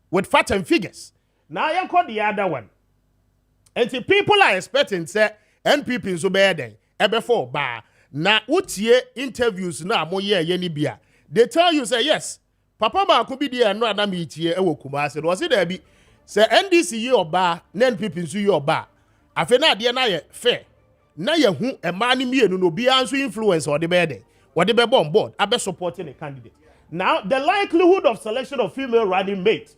with facts and figures. Now you call the other one. And the people are expecting say NPP so bad before ba na utie interviews na mo ye ni bia. They tell you say yes. Papa ba Kubi dey no na me tie e wo Kumasi. Was it there be say NDC ye oba na NPP so ye oba. Afi na de na ye fair. Na ye hu e ma ni mienu no bia nso influence or the bed. What they be on board abe supporting a candidate. Now the likelihood of selection of female running mates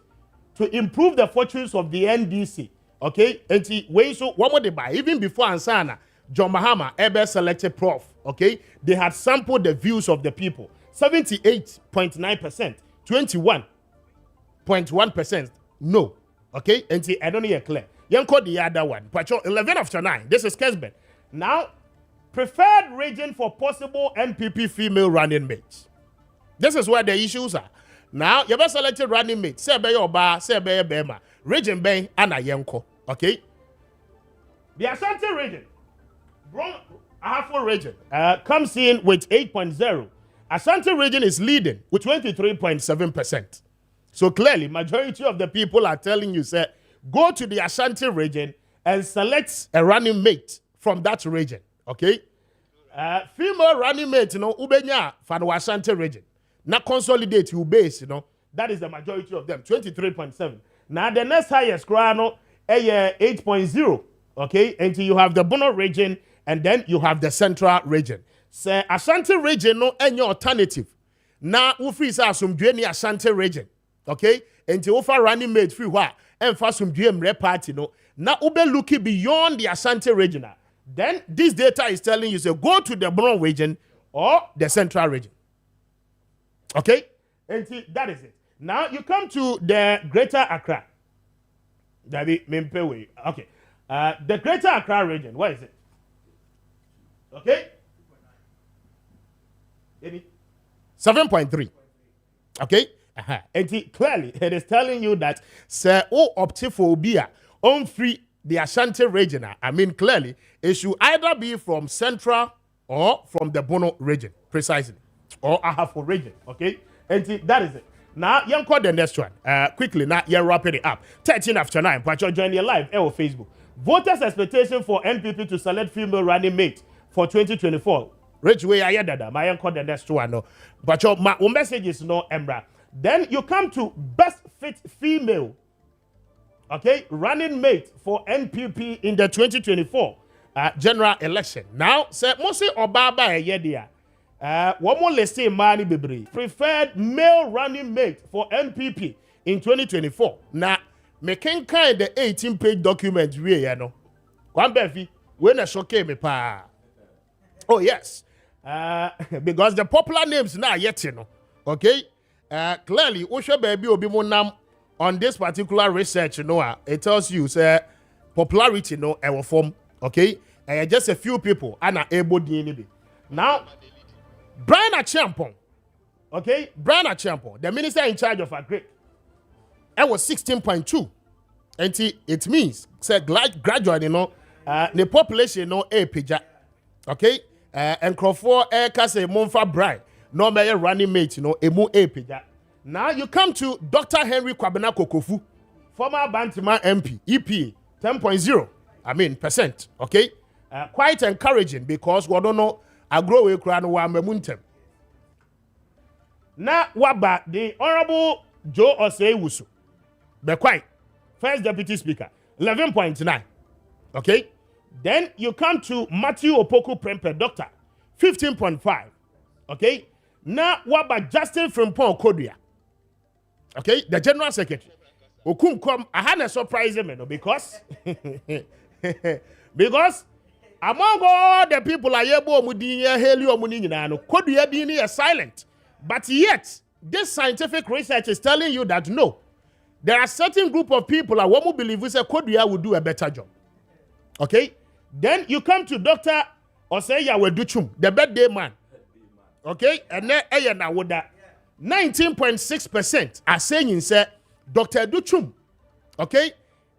to improve the fortunes of the NDC. Okay, and so one more they buy even before Ansana, John Mahama ever selected Prof. Okay, they had sampled the views of the people 78.9%, 21.1% no. Okay, and I don't hear clear. Young call the other one. Patrol 11 after 9. This is Kessben. Now, preferred region for possible NPP female running mates. This is where the issues are. Now, you have selected running mate. Say be your bar, say be your bema. Region bay and a yenko. Okay? The Ashanti region, Ahafo region, comes in with 8.0. Ashanti region is leading with 23.7%. So clearly, majority of the people are telling you, say, go to the Ashanti region and select a running mate from that region. Okay? Female running mate, you know, ubenya from the Ashanti region. Now consolidate your base, you know. That is the majority of them, 23.7. Now the next highest, 8.0. Okay, until you have the Bono region and then you have the Central region. Say Ashanti region no any alternative. Now we free some during Ashanti region. Okay, until we running mate free what and for some dream party no. Now ube looking beyond the Ashanti region. Then this data is telling you say go to the Bono region or the Central region. Okay, and that is it. Now you come to the Greater Accra. Okay. The Greater Accra region, what is it? Okay? 7.3. Okay? And clearly, it is telling you that say, optophobia on free the Ashanti region. I mean, clearly, it should either be from Central or from the Bono region, precisely, or Ahafo region. Okay? And that is it. Now, you call the next one. Quickly, now you're wrapping it up. 13 after 9. But you're joining live on Facebook. Voters' expectation for NPP to select female running mate for 2024. Rich way I that. My call the next one. No. But your message is no Embra. Then you come to best fit female. Okay, running mate for NPP in the 2024 general election. Now, say mostly Obaba yedia. one more listing money bebre. Preferred male running mate for NPP in 2024. Now, making kind the 18-page document we know. Kwame when I shock me pa. Oh yes. Because the popular names now yet you know. Okay? Clearly, Osha baby obi monam on this particular research, you know, it tells you say popularity, you know, our form. Okay? Just a few people are not able to now. Brian Achiampong, okay, Brian Achiampong, the minister in charge of Agri, it was 16.2, and it means say gradually, you know, the population, you know, pija, okay, and Crawford kase monfa Brian, no mayor running mate, you know, pija. Now you come to Dr. Henry Kwame Kokofu, former Bantima MP, EPA 10.0, percent, okay, quite encouraging because we don't know. I grow a crown wa memuntem. Now, waba the Honorable Joe Osei-Wusu, Bekwai, First Deputy Speaker, 11.9. Okay? Then you come to Matthew Opoku Prempeh, Doctor, 15.5. Okay? Now, waba Justin Frimpong Kodia. Okay? The General Secretary. Okunkom, I had a surprise him, because among all the people are able to silent. But yet, this scientific research is telling you that no, there are certain group of people that won't believe we say Kodia will do a better job. Okay? Then you come to Dr. Oseya Weduchum, the birthday man. Okay? And then 19.6% are saying say Dr. Duchum. Okay?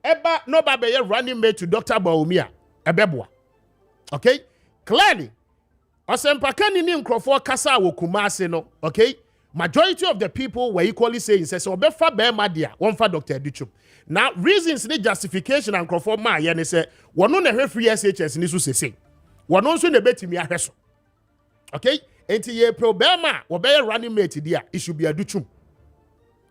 Eba no babe running mate to Dr. Baumia. Ebebwa. Okay? Clearly, Osempakani ni Crawford kasa wo Kumase no, okay? Majority of the people were equally saying, so obefa be madia, one for Dr. Duchum. Now, reasons ni justification and Crawford ma ye say, wano ne free SHS ni so say. Wano so ne betimi ahweso. Okay? Enti ye problema, obey running mate dia, it should be a Duchum.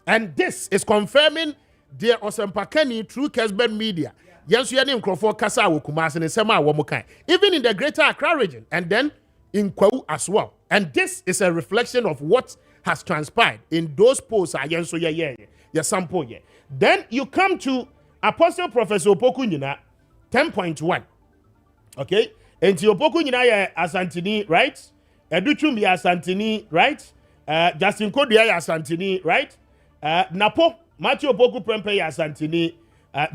And this is confirming the Osempakani through Kessben media. Yes, you are in Crawford Kasa Wukumas and Sema Wamukai, even in the greater Accra region, and then in Kwau as well. And this is a reflection of what has transpired in those posts. Sample. Then you come to Apostle Professor Opoku Nyina, 10.1. Okay? And Opoku Nyina Asantini, right? Educhum Asantini, right? Justin Kodia Asantini, right? Napo, Matthew Opoku Prempeh Asantini.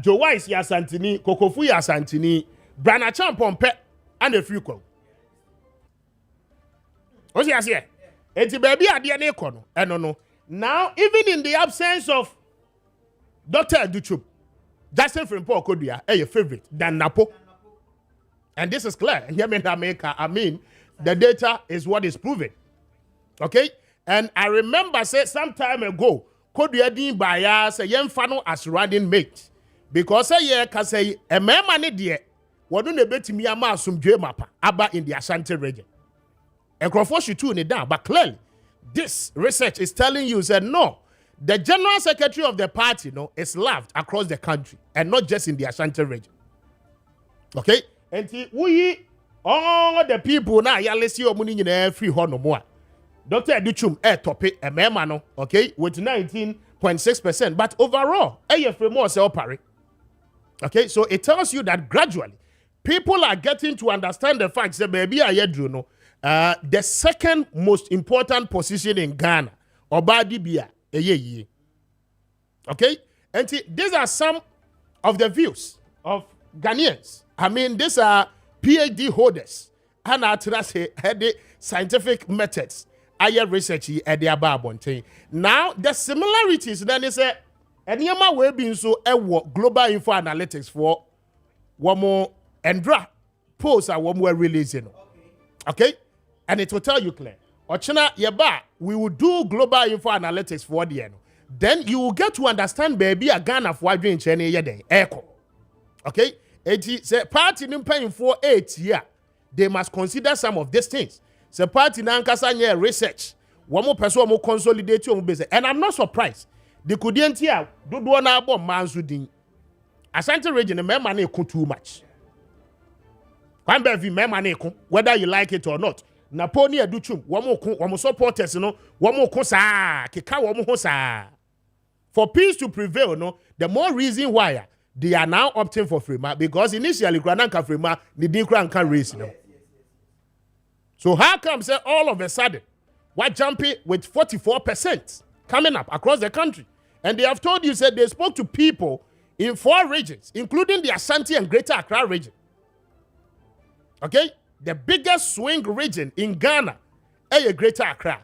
Joe Wise ya Santini, Kokofu ya Santini, Brana Champompe, and a few co. What's he say? It's baby at the econo. I don't know. Now, even in the absence of Dr. Duchup, Justin Frimpong Kodia, your favorite, than Napo. And this is clear. Here in America, the data is what is proven. Okay? And I remember say some time ago, Kodia din by say young fano as running mate. Because can say a man dear, what don't bet me a mass some mapa aba in the Ashanti region. And Crawford should tune it down, but clearly this research is telling you that no, the general secretary of the party is loved across the country and not just in the Ashanti region. Okay? And we all the people now let's see your money in every no more. Dr. Duchum topic a memano, okay, with 19.6%, but overall, more self-parry. Okay, so it tells you that gradually people are getting to understand the fact that baby the second most important position in Ghana, Obadi Bia, okay, and these are some of the views of Ghanaians. These are PhD holders and the scientific methods. Research at the above. Now the similarities then is a Enyama we been so global info analytics for one more Endra posts are one more releasing. Okay? And it will tell you clear. Ochina yeba, we will do global info analytics for the end. Then you will get to understand baby a Ghana for doing Chene yede echo. Okay? It say party paying for 8 years. They must consider some of these things. Say party nankasa nye research. One more person more consolidate your business. And I'm not surprised. The couldn't hear do one about Mansudin. Asante region, the money too much. Whether you like it or not. Naponi aduchum womo supporters no womo ko saa keka womo ho saa. For peace to prevail no, the more reason why they are now opting for Frema, because initially Grananka Frema the Dinkra can race no. So how come say all of a sudden what jumping with 44% coming up across the country? And they have told you said they spoke to people in 4 regions, including the Ashanti and Greater Accra region. Okay? The biggest swing region in Ghana is Greater Accra.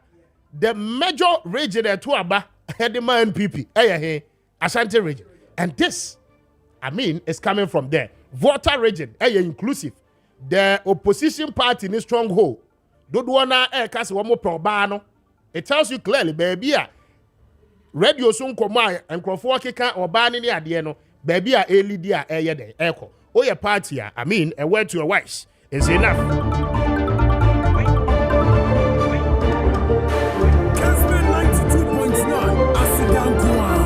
The major region at Tuaba, Hedema NPP, Ashanti region. And this, I mean, is coming from there. Volta region, inclusive. The opposition party in stronghold. It tells you clearly, baby, radio soon come and Crawford or Barney at the end, baby, a leader, echo. Oh, your party, I mean, a word to your wife. Is enough. Kessben 92.9, Asidan Kuan.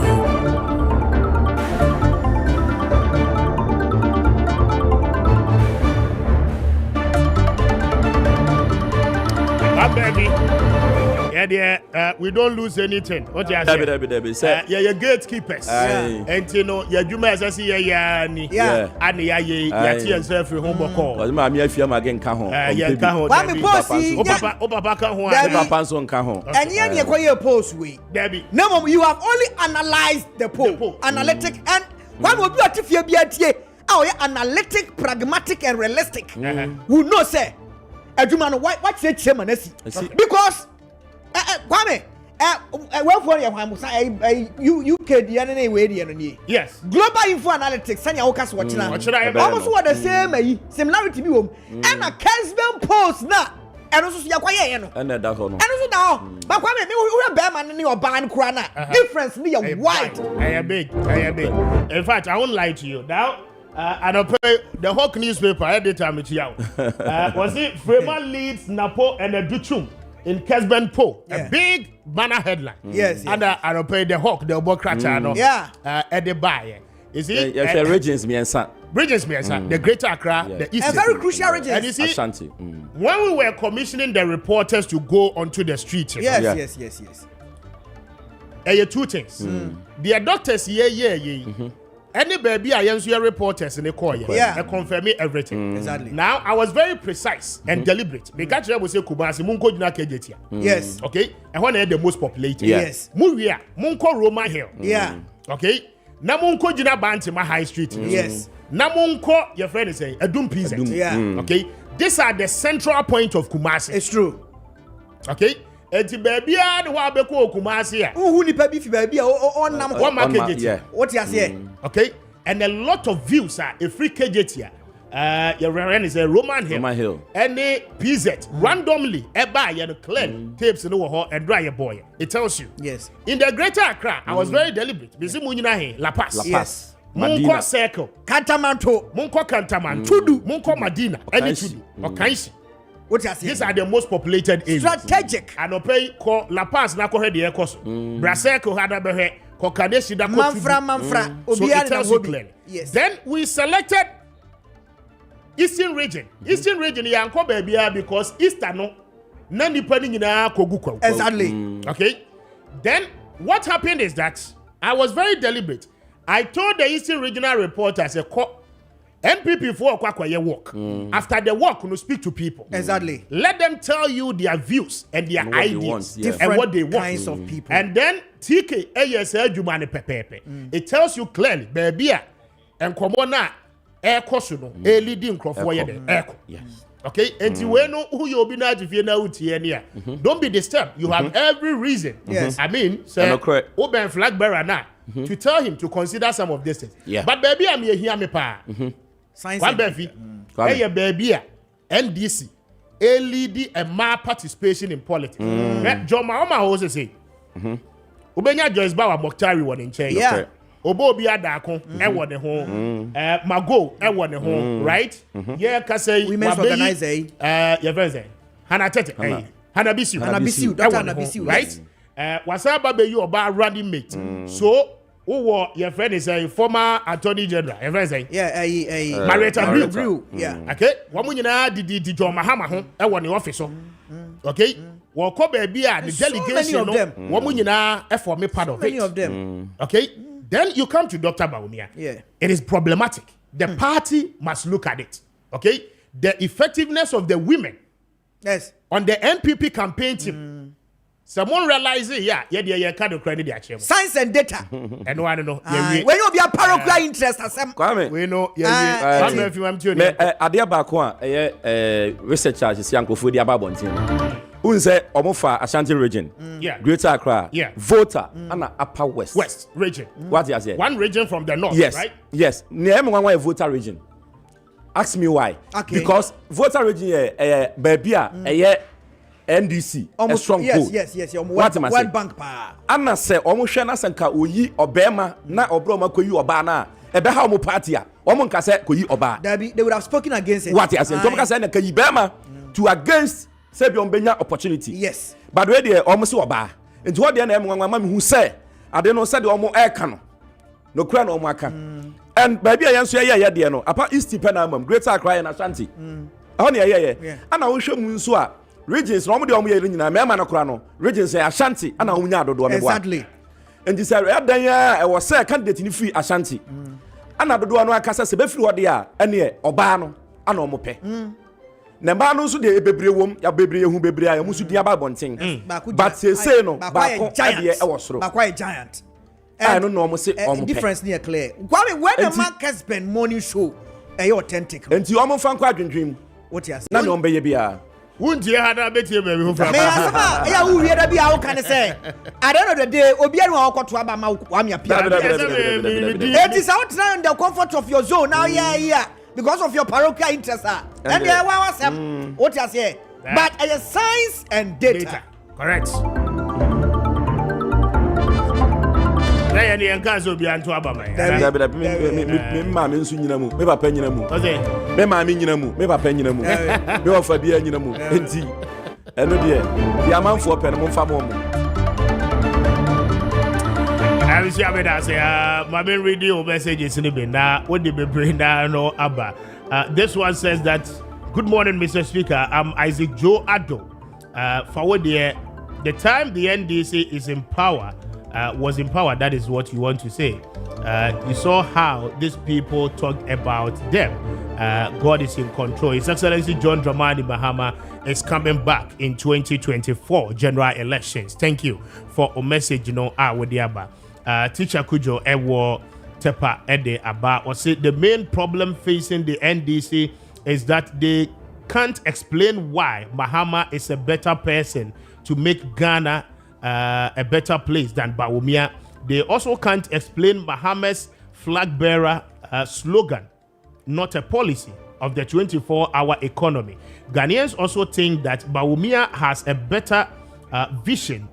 Baby. Yeah, we don't lose anything. What you say? Debbie. Yeah, gatekeepers. And you know, your Juma as I see, and yeah, and free home call. Because my mere fear again can home. Kwame Posi, Papa can home. Papa son can home. and you are post way. Debbie. No, you have only analyzed the poll, analytic, and one will be a TFBA. Oh, yeah, analytic, pragmatic, and realistic. Who knows, say, Edumano, what's the chairman? Because, Kwame, yes. Global Info Analytics, Sanya Okas watching. Almost what the same similarity be and a Kessben post now. And also, you are and that's all. and also now, but Kwame, we are Bearman in your band crana. Difference me a white. I am big. In fact, I won't lie to you. Now, and I'll pay the Hawk newspaper every time it's out. Was it Frema leads Napo and a Duchum in Kessben poll? A big banner headline. Yes. And I'll pay the Hawk, the Obokracha, at the buyer. You see, regions, me and son. Regions, the Greater Accra, the East. A very crucial region. And you see, Ashanti. when we were commissioning the reporters to go onto the street, Yes. Two things. The doctors, any baby I answer reporters in the call, I confirm everything. Exactly. Now I was very precise and deliberate because I was say Kumasi Munko Juna Kejetia. Yes. Okay. And when they're the most populated. Yes. Muria Munko Roman Hill. Yeah. Okay. Na Munko Juna Bantima High Street. Yes. Na Munko, your friend is saying Adum Pizza. Yeah. Okay. These are the central point of Kumasi. It's true. Okay. Eti baby a wa beko Kumasi a. Who nipa bi fi baby on nam One market Kejetia. What you say? Okay, and a lot of views are a free Kejetia. Your friend is a Roman Hill. Any PZ randomly buy and clear tapes in the wall and dry your boy. It tells you. Yes. In the Greater Accra, I was very deliberate. Bisi munyina he La Paz. Yes. Munko Circle. Kantamanto. Munko Kantamanto. Tudu. Munko Madina. Any Tudu. Okanshi. What you say? These are the most populated areas. Strategic. And opay ko La Paz na ko he de ekoso. Braseko hada behe ko Kadeshi da ko Manfra. So it tells you clearly. Yes. Then we selected Eastern region. Eastern region yanko baby because Eastern no na nipa ni nyina kogu kwa. Exactly. Okay? Then what happened is that I was very deliberate. I told the Eastern regional reporters MPP for kwakwaye work. After the work, you speak to people. Exactly. Let them tell you their views and their ideas and what they want. Kinds of people. And then TK ASL Jumani Pepe. It tells you clearly, baby, and Komona air cosuno, a leading crop for echo. Yes. Okay, and you know who you'll be not if you're not here. Don't be disturbed. You have every reason. Yes. I mean, say, open flag bearer now to tell him to consider some of these things. Yeah. But baby, I'm here, me pa. One baby, hey baby, NDC, a lead and my participation in politics. John Mahoma also say, Ubenya Joyce Bawa Mokhtari one in change. Yeah. Obo bi adako e won ne ho Mago e won ne ho, right? Yeah, ka say women's organizer your friend Hana Tete Hana Bisiu Dr. Hana Bisiu, right? Wasa ba be you oba running mate. So who your friend is a former attorney general. Your friend say yeah, Marietta Brew. Yeah. Okay, one nyina di John Mahama ho e won the office so. Okay? Wako baby the And so delegation many of them. woman nyina for me part of Many it. of them. Okay? Then you come to Dr. Bawumia. Yeah. It is problematic. The party must look at it. Okay? The effectiveness of the women Yes. on the NPP campaign team. Someone realizes, yeah, kind of credit their chairman. Science and data. And one know, When you be a parochial interest, Kwame, we know, Ah, if you am tuning. me adeɛ baako a researcher sisi ankofo di aba abɔnten. Unse omofa Ashanti region. Yeah. Greater Accra. Yeah. Voter and Upper West. West region. What you say? One region from the north, Yes. right? Yes. Name one voter region. Ask me why. Okay. Because voter region baby NDC a strong yes, pull. yes. What am I World saying? Bank pa. Anna say omo hwe na sanka oyi obema na obro ma koyi oba na ebe ha omo party a omo nka say koyi oba. They would have spoken against it. What you say? Tom ka say na koyi bema to against say bi ombenya opportunity. Yes. But we dey omo say oba. Nti what dey na em nwanwa me hu say ade no say de omo eka no kura na omo aka. And baby ayan so ye dey no apa East Penamam Greater Accra and Ashanti. Honey ye. Ana wo hwe mu nso a regions no mo de omo ye nyina mema na kura no regions say Ashanti ana wo nya dodo me boa. Exactly. And this area dan ya e was say candidate ni free Ashanti. Ana dodo no aka say be free ode a ene oba no ana omo pe. Na ba no so de bebre wom ya bebre hu bebre a musu dia ba bonten. But say no ba ko ade e wo soro. Ba kwa a giant. I don't know omo say omo pe. Difference near clear. Kwame, when the Kessben morning show authentic. Enti omo fan kwa adwendwem. What you say? Na no be ye bia. Wunti hada beti baby who from. Me asama ya who hear that be how can say at the end of the day obi anu akoto aba ma Kwame Appiah. It is out now in the comfort of your zone now yeah because of your parochial interest and there was what you say but as science and data. Correct. There ni enkazo bi anto aba mai. Me ma me nsu nyina mu. Me papa nyina mu. Okay. Me ma me nyina mu. Me papa nyina mu. Me ofa bia nyina mu. Enti eno de ya manfo pe no mfa mo mo. I will see that say my main radio messages in the bin now what the brain no aba. This one says that good morning Mr. Speaker, I'm Isaac Joe Addo. Forward there, the time the NDC is in power was in power, that is what you want to say. You saw how these people talk about them. God is in control. His Excellency John Dramani Mahama is coming back in 2024 general elections. Thank you for a message, with the Aba. Teacher Kujo Ewo Tepa Ede Aba or say the main problem facing the NDC is that they can't explain why Mahama is a better person to make Ghana a better place than Bawumia. They also can't explain Mahama's flag bearer slogan, not a policy, of the 24-hour economy. Ghanaians also think that Bawumia has a better vision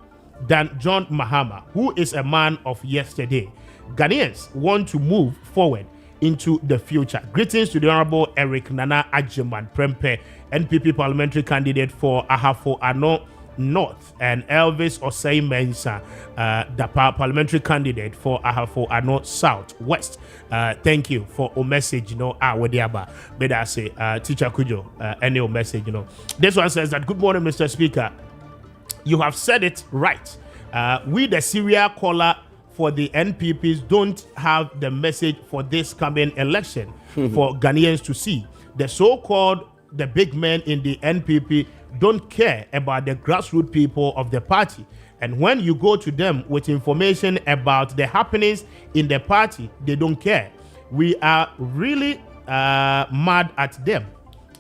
than John Mahama, who is a man of yesterday. Ghanaians want to move forward into the future. Greetings to the Honorable Eric Nana Ajiman Prempe, NPP parliamentary candidate for Ahafo Ano North, and Elvis Osei Mensah, the parliamentary candidate for Ahafo Ano South West. Thank you for a message, Wadiaba. But I say, Teacher Kujo, any message, This one says that, good morning, Mr. Speaker. You have said it right. We, the serial caller for the NPPs, don't have the message for this coming election for Ghanaians to see. The so-called the big men in the NPP don't care about the grassroots people of the party. And when you go to them with information about the happenings in the party, they don't care. We are really mad at them.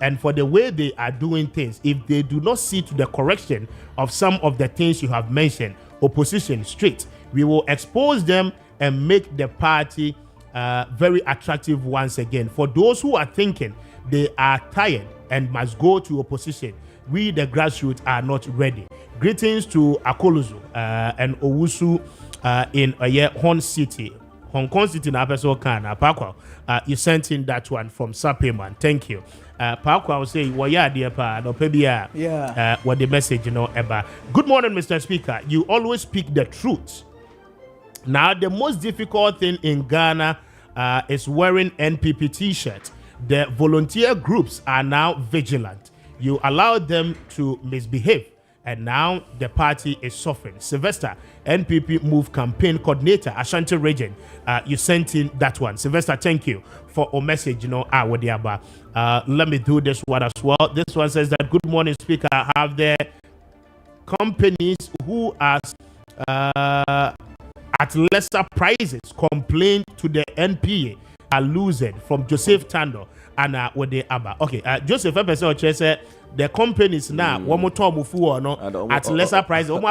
And for the way they are doing things, if they do not see to the correction of some of the things you have mentioned, opposition straight, we will expose them and make the party very attractive once again. For those who are thinking they are tired and must go to opposition, we, the grassroots, are not ready. Greetings to Akoluzu and Owusu in Hong City. Hong Kong City na person can Pakwa. You sent in that one from Sapeman. Thank you. Pakwa will say, "Well, yeah, dear pa, no pebia." Yeah. What the message, Eba. Good morning, Mr. Speaker. You always speak the truth. Now, the most difficult thing in Ghana is wearing NPP T-shirt. The volunteer groups are now vigilant. You allow them to misbehave and now the party is suffering. Sylvester, NPP Move Campaign Coordinator, Ashanti Region, you sent in that one. Sylvester, thank you for a message, let me do this one as well. This one says that, good morning, Speaker. Have the companies who are at lesser prices complain to the NPA are losing, from Joseph Tando and Wode Abba. Okay, Joseph Epeso said the companies now one more time at lesser price. Yes,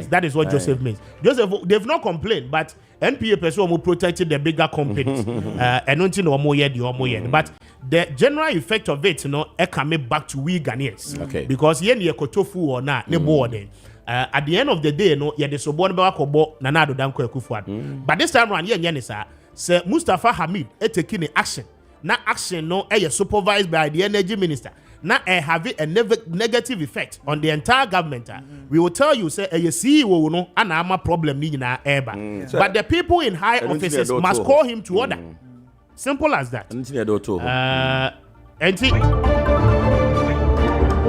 that is what Joseph means. Joseph, they've not complained, but NPA person will protect the bigger companies. And but the general effect of it, coming back to we Ghanaians. Okay. Because kotofu or na ne board. At the end of the day, the sobon ba kobo nanado danko ekufuad. But this time around, Sir Mustafa Hamid taking action. Na action supervised by the energy minister. Now having a negative effect on the entire government. We will tell you, say, CEO no, and I'm a problem na eba. But the people in high offices must call him to order. Simple as that.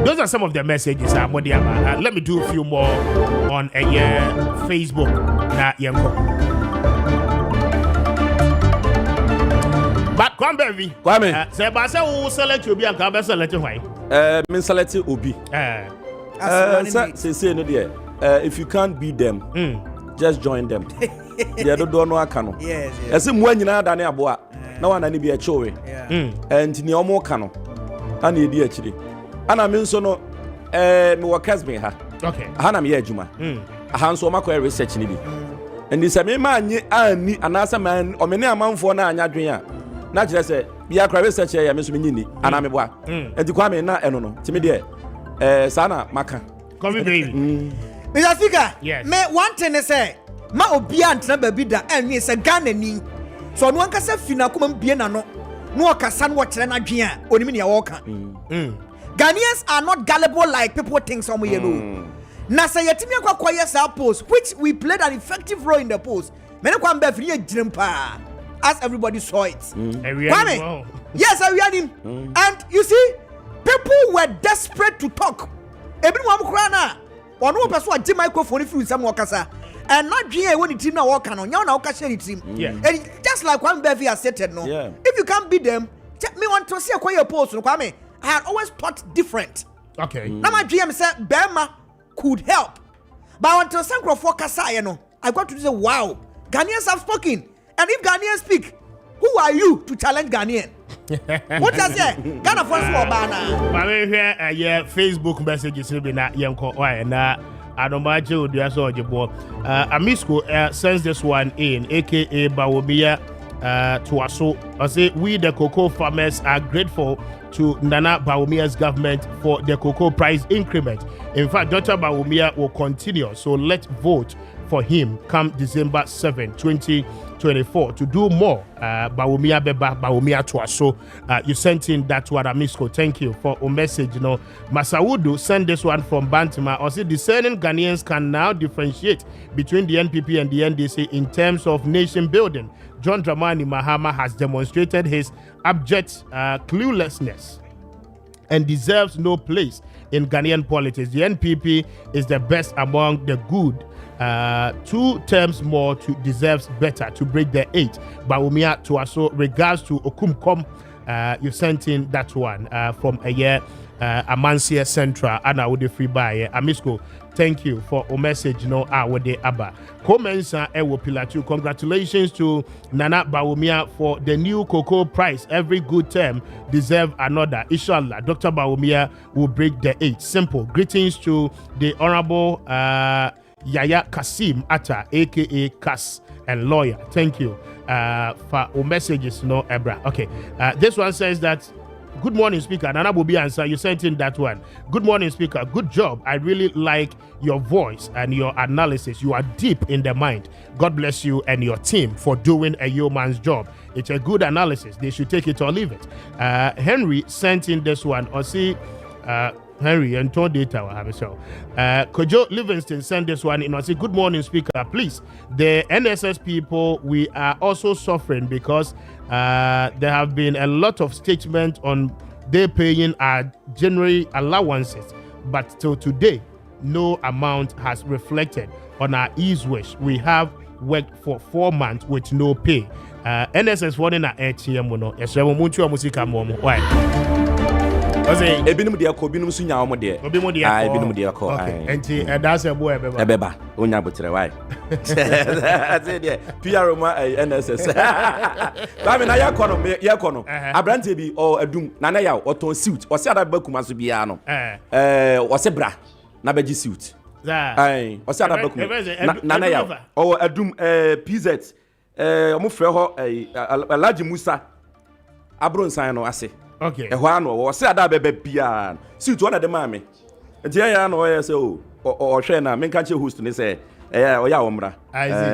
Those are some of the messages. Let me do a few more on Facebook. But Kwame, say, who select Obi and Kwame select why? Me select Obi. Say no dear. If you can't beat them, just join them. They don't know akano. Yes. As if when you na dane aboa, na wana ni be a chowe. And ni omo kano. Ani di achiri. Ana me nso no me wo Kessben ha. Okay. Ana me adwuma. Aha nso makọ research ni bi. And this me ma anyi ani anasa man o me ne amanfo na anya dwen a. Na kire se bia kra research ya me so me nyini ana me boa. Enti Kwame na eno no. Timi de sana maka. Come baby. Mr. Speaker, yes. Me one thing say ma obi antena baby da enwe se Ghana ni. So no anka se fina kuma bie na no. No okasa no kire na dwen a onimi ne ya wo ka. Ghanaians are not gullible like people think some you know. Na say yetimi akwa yes our post, which we played an effective role in the post. Many kwam be free jirim pa, as everybody saw it. Kwame, yes, I heard him. And you see, people were desperate to talk. Everyone kra na ono person a di microphone free some wakasa. And not GA when the team now walk on now okashe the team. And just like Kwame Bevi has said no. If you can't beat them, me want to see a quiet post Kwame. I had always thought different. Okay. Now my GM said Burma could help. But until Sankro for Kasa, I got to say, wow, Ghanaians have spoken. And if Ghanaians speak, who are you to challenge Ghanaian? What does that? Ghana for Bana. But here, Facebook messages will be not Yanko and I don't mind you, the Azorjabo. Amisco sends this one in, aka Bawobia to us. So I say, we the cocoa farmers are grateful to Nana Bawumia's government for the cocoa price increment. In fact, Dr. Bawumia will continue. So let's vote for him come December 7, 2024 to do more. Bawumia Beba, Bawumia Tuaso. You sent in that one, Amisco. Thank you for a message. Masaudu sent this one from Bantima. Also, discerning Ghanaians can now differentiate between the NPP and the NDC in terms of nation building. John Dramani Mahama has demonstrated his abject cluelessness and deserves no place in Ghanaian politics. The NPP is the best among the good. 2 terms more to deserves better to break the 8. Bawumia to also regards to Okumkom. You sent in that one from a year Amansia Central and I would free by Amisco. Thank you for a message. Awode Abba. Comensa Ewo Pilatu. Congratulations to Nana Bawumia for the new cocoa price. Every good term deserve another. Inshallah, Dr. Bawumia will break the 8. Simple. Greetings to the Honorable Yaya Kasim Atta, aka Kas, and lawyer. Thank you for our messages. Ebra. Okay. This one says that. Good morning, Speaker. Nana Bobi answer. You sent in that one. Good morning, Speaker. Good job. I really like your voice and your analysis. You are deep in the mind. God bless you and your team for doing a yeoman's job. It's a good analysis. They should take it or leave it. Henry sent in this one. Or see, Henry and Tom Data. Kojo Livingston sent this one in. I say, good morning, Speaker. Please, the NSS people, we are also suffering because there have been a lot of statements on they paying our January allowances, but till today, no amount has reflected on our ease wish. We have worked for 4 months with no pay. NSS for na ATM no. Esrewo muntu amusika momo. Why? Ose ebinum de akọ binum so nya omo de. Obinum de akọ. Ebinum de akọ. Okay. Enti that's a boy ebeba. Ebeba. Onya botre why? Say there. PR ma NSS. Ba me na yakọ no. Abrante bi o adum na na ya oton suit. O se ada ba kuma so bia no. O se bra na beji suit. Ai, o se ada ba kuma. Na na ya. O adum PZ omo frɛ hɔ Alhaji Musa Abronsan no ase. Okay. Ehwa ano wo se ada bebe bia. Suit one de ma me. Nti ya no ye se o hwe na me nka che host ne se o ya omra.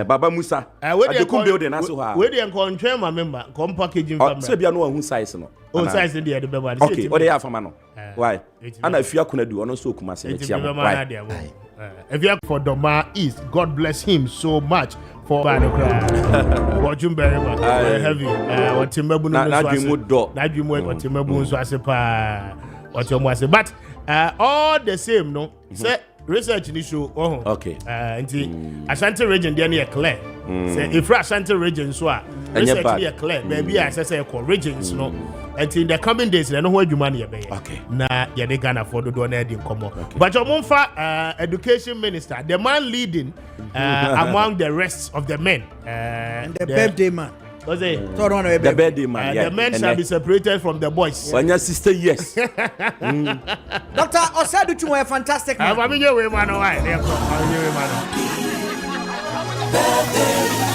Baba Musa. The kum building aso ha. We dey encounter my member, come packaging family. Se bia no hu size no. O size dey the beba. Okay, o dey afama no. Why? Ana afia kuna du ono so kuma se etia mo. Why? If you for Doma East, God bless him so much for what you very much heavy. What Timbabu na dwimu do. Na dwimu what Timbabu so asepa. What you must say, but all the same, no. Say research ni show. Okay. Nti Ashanti region dey near clear. Say if Ashanti region so research near clear. Maybe I say regions no. And in the coming days, I know where you money be. Okay. Na ya de Ghana for the donor din komo. But your Monfa education minister, the man leading among the rest of the men. The birthday man. What's it? The birthday man. The men shall be separated from the boys. When your sister, yes. Dr. Osadu Chuma, a fantastic man. I'm a way man. Why?